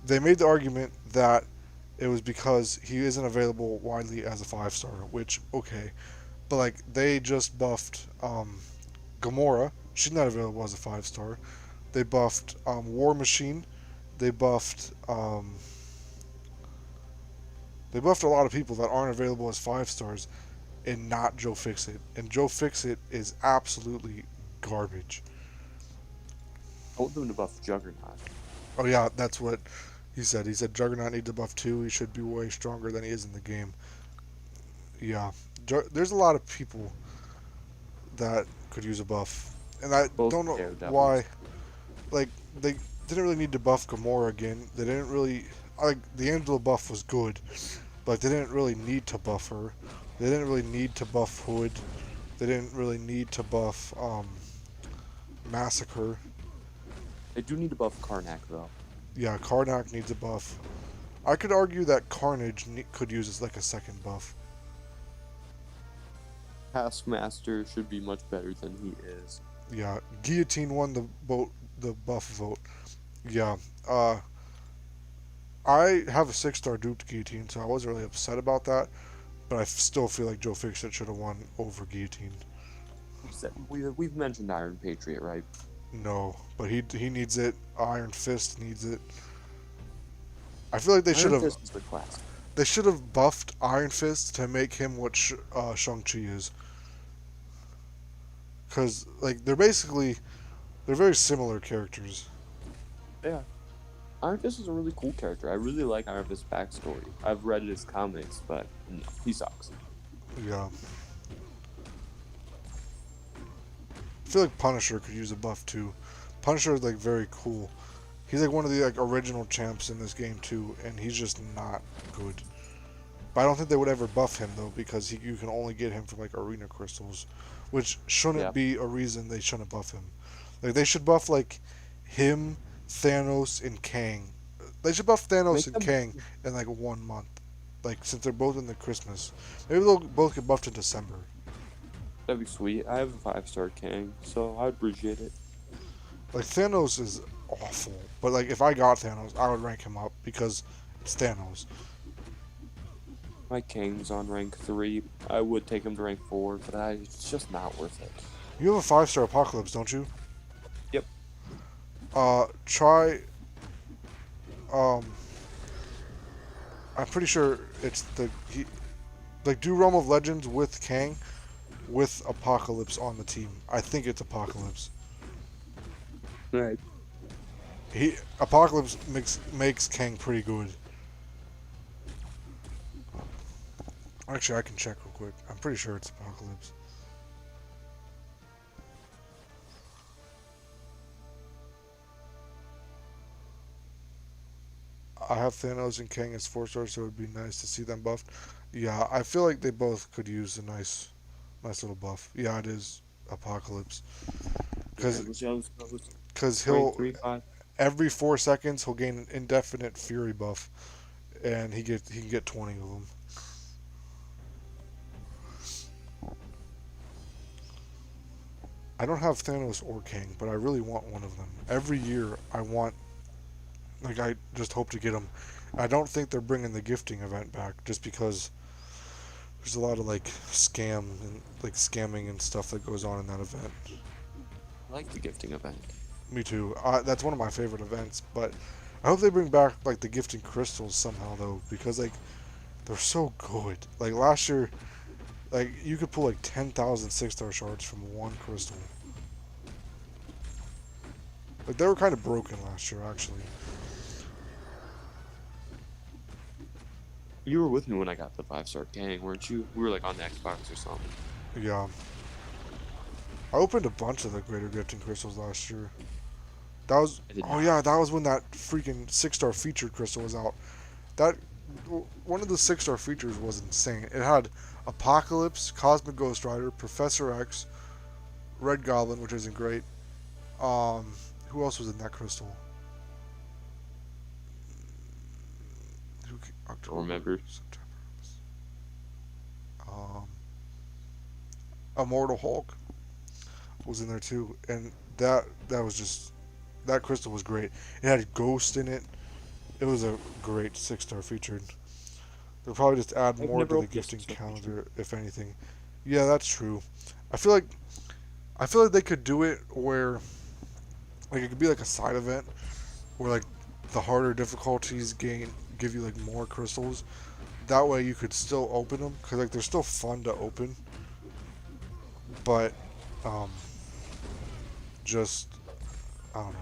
They made the argument that it was because he isn't available widely as a 5 star, which okay, but like they just buffed Gamora. She's not available as a 5 star. They buffed War Machine. They buffed they buffed a lot of people that aren't available as 5 stars, and not Joe Fixit. And Joe Fixit is absolutely garbage. I want them to buff Juggernaut. Oh yeah, that's what he said. He said Juggernaut needs a buff too. He should be way stronger than he is in the game. Yeah, there's a lot of people that could use a buff, and I Both don't know Daredevils. why. Like they didn't really need to buff Gamora again. They didn't really like the Angela buff was good, but they didn't really need to buff her. They didn't really need to buff Hood. They didn't really need to buff Massacre. They do need to buff Karnak though. Yeah, Karnak needs a buff. I could argue that Carnage could use as like a second buff. Taskmaster should be much better than he is. Yeah, Guillotine won the buff vote. Yeah, I have a 6 star duped Guillotine, so I wasn't really upset about that. But I still feel like Joe Fixit should have won over Guillotine. We've mentioned Iron Patriot, right? No, but he needs it. Iron Fist needs it. I feel like Iron Fist is the classic. they should have buffed Iron Fist to make him what Shang-Chi is. Cause like they're very similar characters. Yeah. Iron Fist is a really cool character. I really like Iron Fist's backstory. I've read his comics, but no, he sucks. Yeah. I feel like Punisher could use a buff too. Punisher is like very cool. He's like one of the like original champs in this game too, and he's just not good. But I don't think they would ever buff him though, because you can only get him from like arena crystals, which shouldn't be a reason they shouldn't buff him. Like they should buff like him, Thanos, and Kang. They should buff Thanos and Kang in like 1 month. Like since they're both in the Christmas, maybe they'll both get buffed in December. That'd be sweet. I have a 5-star Kang, so I'd appreciate it. Like Thanos is awful, but like if I got Thanos, I would rank him up because it's Thanos. My Kang's on rank 3. I would take him to rank 4, but it's just not worth it. You have a 5-star Apocalypse, don't you? Yep. Try. I'm pretty sure it's do Realm of Legends with Kang, with Apocalypse on the team. I think it's Apocalypse. Right. Apocalypse makes Kang pretty good. Actually, I can check real quick. I'm pretty sure it's Apocalypse. I have Thanos and Kang as 4 stars, so it would be nice to see them buffed. Yeah, I feel like they both could use a nice little buff. Yeah, it is Apocalypse. Because he'll every 4 seconds he'll gain an indefinite Fury buff, and he can get 20 of them. I don't have Thanos or Kang, but I really want one of them. Every year I just hope to get them. I don't think they're bringing the gifting event back just because there's a lot of like scamming and stuff that goes on in that event. I like the gifting event. Me too. That's one of my favorite events, but I hope they bring back like the gifting crystals somehow though, because like they're so good. Like last year, like you could pull like 10,000 6-star shards from one crystal. Like they were kind of broken last year actually. You were with me when I got the 5-star Kang, weren't you? We were like on the Xbox or something. Yeah. I opened a bunch of the greater gifting crystals last year. That was that was when that freaking 6-star featured crystal was out. That one of the 6-star features was insane. It had Apocalypse, Cosmic Ghost Rider, Professor X, Red Goblin, which isn't great. Who else was in that crystal? October, don't remember. September. Immortal Hulk was in there too, and that was just, that crystal was great. It had Ghost in it. It was a great 6-star featured. They'll probably just add more to the gifting calendar, if anything. Yeah, that's true. I feel like they could do it where, like, it could be like a side event where like the harder difficulties give you like more crystals. That way you could still open them, because like they're still fun to open, but just I don't know.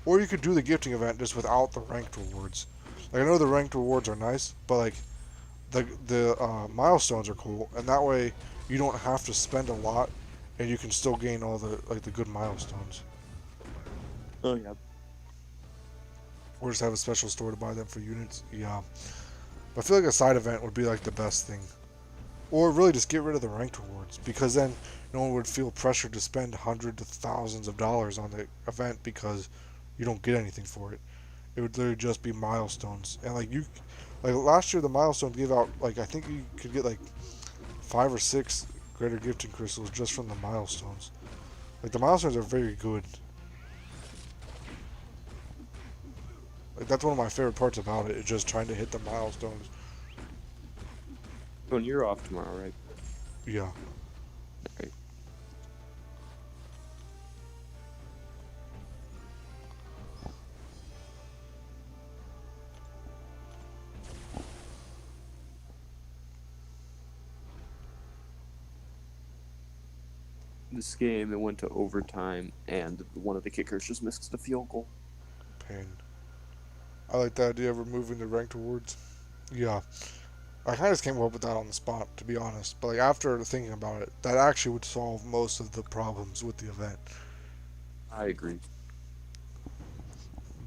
Or you could do the gifting event just without the ranked rewards. Like I know the ranked rewards are nice, but like the milestones are cool, and that way you don't have to spend a lot, and you can still gain all the good milestones. Oh yeah. Or just have a special store to buy them for units. Yeah. But I feel like a side event would be like the best thing. Or really just get rid of the ranked rewards, because then no one would feel pressured to spend hundreds of thousands of dollars on the event because you don't get anything for it. It would literally just be milestones. And like last year the milestones gave out, like, I think you could get like 5 or 6 greater gifting crystals just from the milestones. Like the milestones are very good. Like that's one of my favorite parts about it, is just trying to hit the milestones. When you're off tomorrow, right? Yeah. Okay. This game, it went to overtime, and one of the kickers just missed the field goal. Pain. I like the idea of removing the ranked awards. Yeah. I kind of just came up with that on the spot, to be honest. But like after thinking about it, that actually would solve most of the problems with the event. I agree.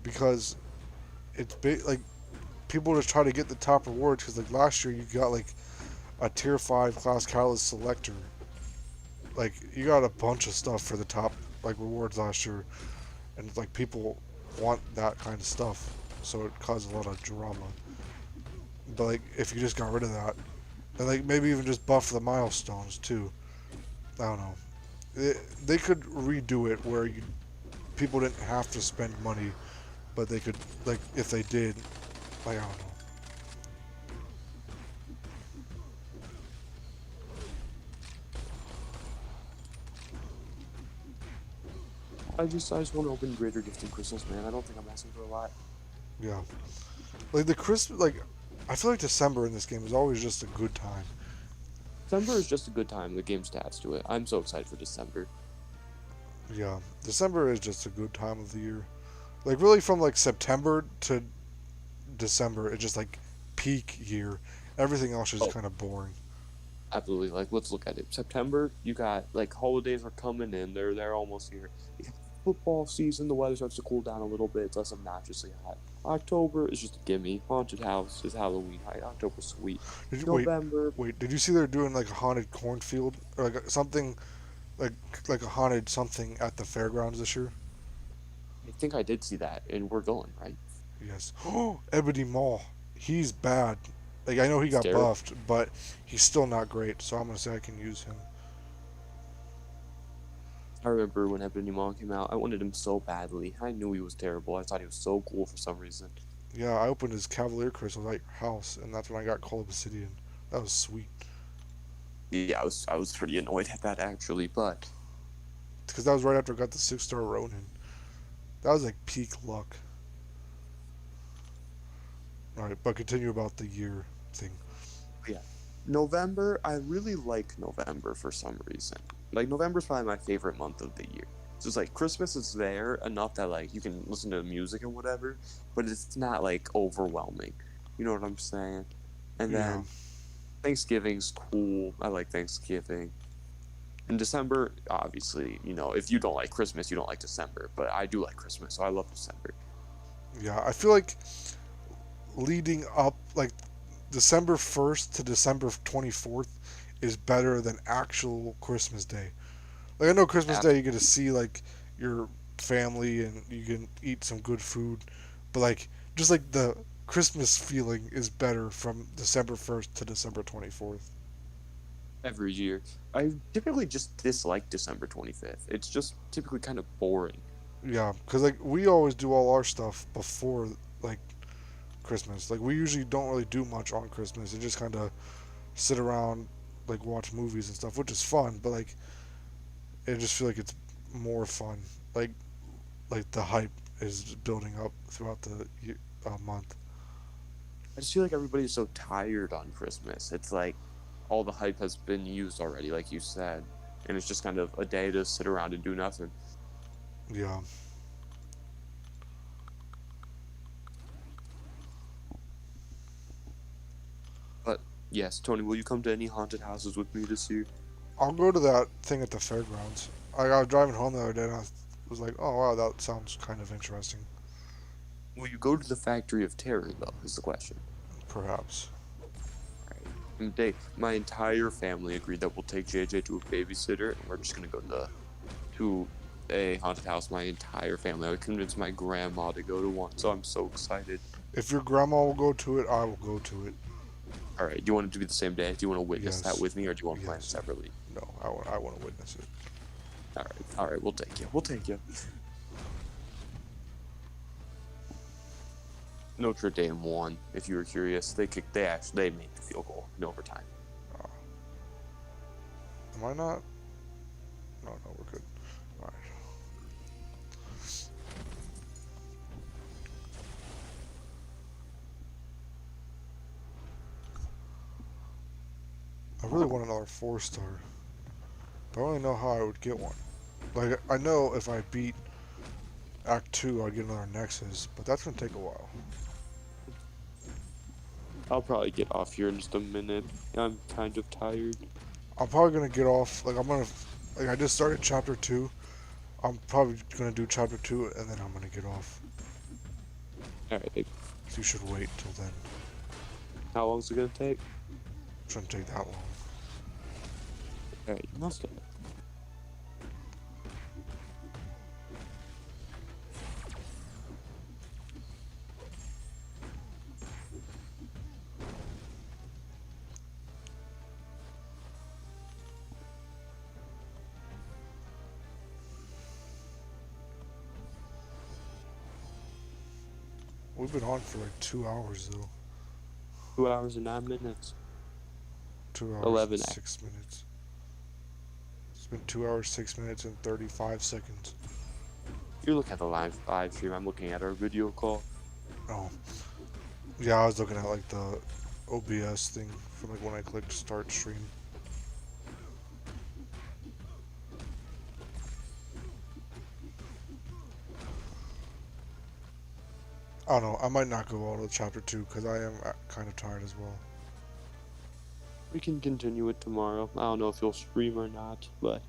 Because it's big, like people just try to get the top rewards. Because like last year you got like a tier 5 class catalyst selector. Like you got a bunch of stuff for the top like rewards last year, and like people want that kind of stuff, so it caused a lot of drama. But like if you just got rid of that, and like maybe even just buff the milestones too. I don't know. They could redo it where people didn't have to spend money, but they could, like if they did, like I don't know. I just want to open greater gifts and crystals, man. I don't think I'm asking for a lot. Yeah, like the Christmas, like I feel like December in this game is always just a good time. December is just a good time. The game stats to it. I'm so excited for December. Yeah, December is just a good time of the year. Like really from like September to December, it's just like peak year. Everything else is kind of boring. Absolutely. Like, let's look at it. September, you got like holidays are coming in. They're almost here. You got football season. The weather starts to cool down a little bit. It's less obnoxiously hot. October is just a gimme. Haunted house is Halloween. October's sweet. November. Wait, did you see they're doing like a haunted cornfield or like something, like a haunted something at the fairgrounds this year? I think I did see that, and we're going right. Yes. Oh, Ebony Maw. He's bad. Like I know he got Terrible. buffed, but he's still not great. So I'm gonna say I can use him. I remember when Ebony Maw came out. I wanted him so badly. I knew he was terrible. I thought he was so cool for some reason. Yeah, I opened his Cavalier Crystal at your house, and that's when I got Call of Obsidian. That was sweet. Yeah, I was pretty annoyed at that actually, but Because that was right after I got the 6-star Ronin. That was like peak luck. Alright, but continue about the year thing. yeah. November, I really like November for some reason. Like November's probably my favorite month of the year. So it's like Christmas is there enough that like you can listen to music and whatever, but it's not like overwhelming. You know what I'm saying? And then Thanksgiving's cool. I like Thanksgiving. In December, obviously, you know, if you don't like Christmas, you don't like December. But I do like Christmas, so I love December. Yeah, I feel like leading up, like December 1st to December 24th is better than actual Christmas Day. Like I know Christmas Day you get to see like your family and you can eat some good food, but like just like the Christmas feeling is better from December 1st to December 24th. Every year. I typically just dislike December 25th. It's just typically kind of boring. Yeah, because like we always do all our stuff before like Christmas. Like we usually don't really do much on Christmas. And just kind of sit around, like watch movies and stuff, which is fun. But like, I just feel like it's more fun. Like the hype is building up throughout the month. I just feel like everybody's so tired on Christmas. It's like all the hype has been used already, like you said. And it's just kind of a day to sit around and do nothing. Yeah. But yes, Tony, will you come to any haunted houses with me this year? I'll go to that thing at the fairgrounds. I was driving home the other day and I was like, oh wow, that sounds kind of interesting. Will you go to the Factory of Terror, though, is the question. Perhaps. And my entire family agreed that we'll take JJ to a babysitter, and we're just gonna go to a haunted house. My entire family. I convinced my grandma to go to one, so I'm so excited. If your grandma will go to it, I will go to it. All right. Do you want it to be the same day? Do you want to witness Yes. that with me, or do you want to plan it Yes. separately? No, I want to witness it. All right. All right. We'll take you. We'll take you. Notre Dame won. If you were curious, they made the field goal in overtime. Am I not? No, we're good. Alright. I really want another 4-star. But I don't really know how I would get one. Like, I know if I beat Act 2, I'd get another Nexus, but that's gonna take a while. I'll probably get off here in just a minute. I'm kind of tired. I'm probably gonna get off, like I just started Chapter 2. I'm probably gonna do Chapter 2, and then I'm gonna get off. Alright, So you should wait till then. how long is it gonna take? Shouldn't take that long. Alright, you must have. We've been on for like 2 hours though. 2 hours and 9 minutes. 2 hours 11 and 6 minutes. It's been 2 hours, 6 minutes, and 35 seconds. You're looking at the live stream. I'm looking at our video call. Oh. Yeah, I was looking at like the OBS thing from like when I clicked start stream. I don't know, I might not go all to chapter 2 because I am kind of tired as well. We can continue it tomorrow. I don't know if you'll stream or not, but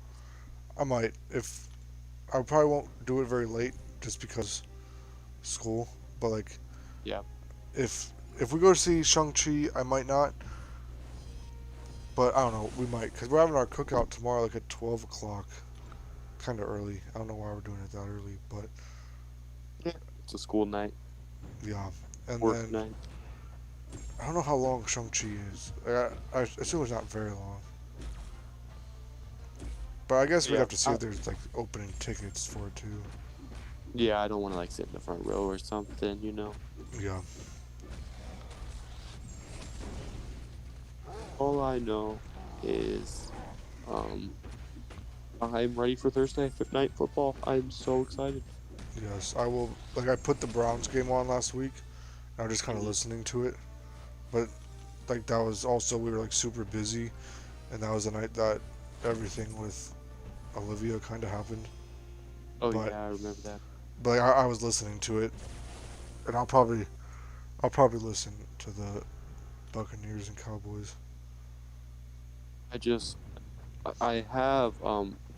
I might. I probably won't do it very late just because school, but like, yeah. if we go to see Shang-Chi, I might not. But I don't know, we might, because we're having our cookout tomorrow like at 12 o'clock. Kind of early. I don't know why we're doing it that early, but It's a school night, yeah. And work then, night. I don't know how long Shang-Chi is. I assume it's not very long. But I guess we Yeah, have to see if there's like opening tickets for it too. Yeah, I don't want to like sit in the front row or something, you know. Yeah. All I know is, I'm ready for Thursday night football. I'm so excited. Yes, I will. Like, I put the Browns game on last week, and I was just kind of Mhm. listening to it. But, like, that was also, we were, like, super busy, and that was the night that everything with Olivia kind of happened. Oh But- yeah, I remember that. But like, I was listening to it, and I'll probably listen to the Buccaneers and Cowboys. I have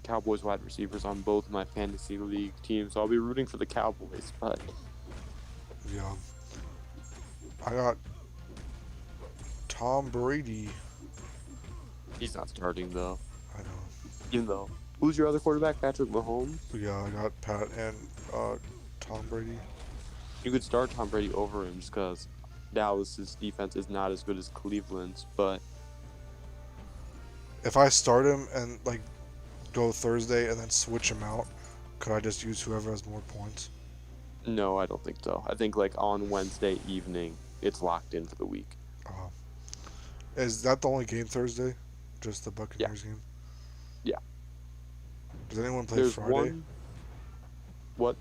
Cowboys wide receivers on both my fantasy league teams, so I'll be rooting for the Cowboys. But Yeah. I got Tom Brady. he's not starting though. I know. Even though, who's your other quarterback? Patrick Mahomes. Yeah, I got Pat and Tom Brady. You could start Tom Brady over him just because Dallas's defense is not as good as Cleveland's. But If I start him and like go Thursday and then switch him out, could I just use whoever has more points? no, I don't think so. I think like on Wednesday evening, it's locked in for the week. Is that the only game Thursday? Just the Buccaneers game? Yeah. Does anyone play There's Friday? one. What?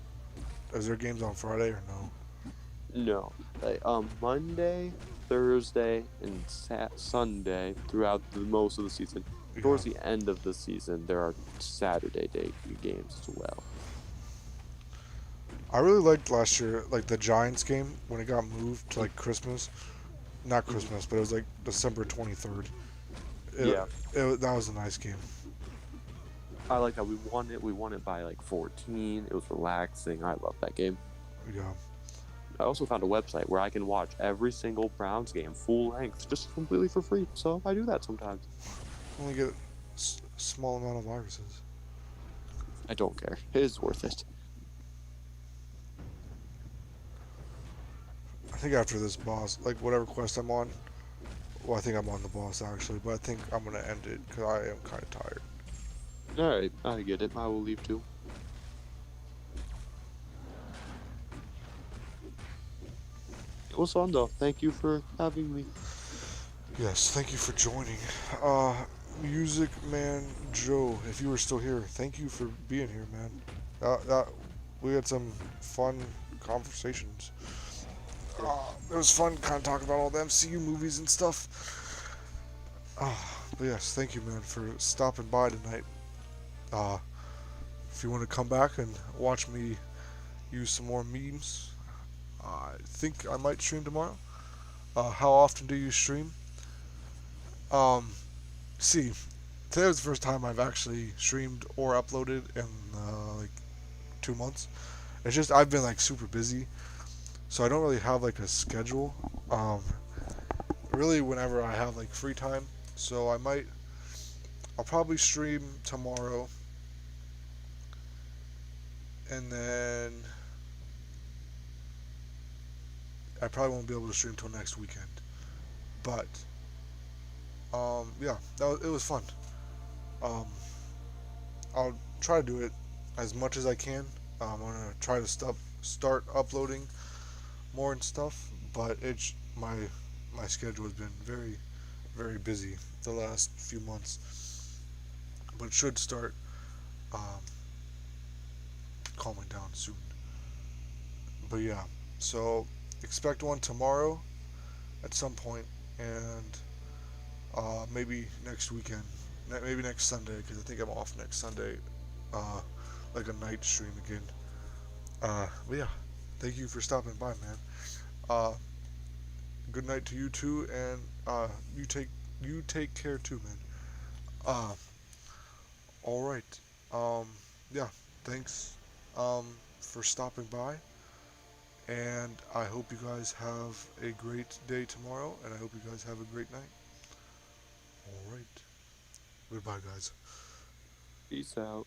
Is there games on Friday or no? No. Monday, Thursday, and Sunday throughout most of the season. Towards the end of the season, there are Saturday day games as well. I really liked last year, like the Giants game when it got moved to like Christmas. Not Christmas, but it was like December 23rd. Yeah. That was a nice game. I like how we won it. We won it by like 14. It was relaxing. I love that game. Yeah. I also found a website where I can watch every single Browns game full length, just completely for free. So I do that sometimes. Only get a small amount of viruses. I don't care. It is worth it. I think after this boss, like whatever quest I'm on, well, I think I'm on the boss actually, but I think I'm gonna end it because I am kind of tired. Alright, I get it. I will leave too. It was fun though. Thank you for having me. Yes, thank you for joining. Music Man Joe, if you were still here, thank you for being here, man. We had some fun conversations. It was fun kind of talking about all the MCU movies and stuff. But yes, thank you, man, for stopping by tonight. Uh, if you want to come back and watch me use some more memes, I think I might stream tomorrow. How often do you stream? Um, see, today was the first time I've actually streamed or uploaded in like 2 months. It's just I've been like super busy, so I don't really have like a schedule. Um, really, whenever I have like free time, so I'll probably stream tomorrow, and then I probably won't be able to stream till next weekend. But yeah, it was fun. Um, I'll try to do it as much as I can. I'm gonna try to start uploading more and stuff, but it's my schedule has been very busy the last few months, but it should start um, calming down soon. But yeah, so expect one tomorrow at some point, and maybe next weekend, maybe next Sunday, because I think I'm off next Sunday, uh, like a night stream again. But yeah, thank you for stopping by, man. Uh, good night to you too, and you take care too, man. Uh, all right. Um, yeah, thanks for stopping by, and I hope you guys have a great day tomorrow, and I hope you guys have a great night. All right. Goodbye, guys. Peace out.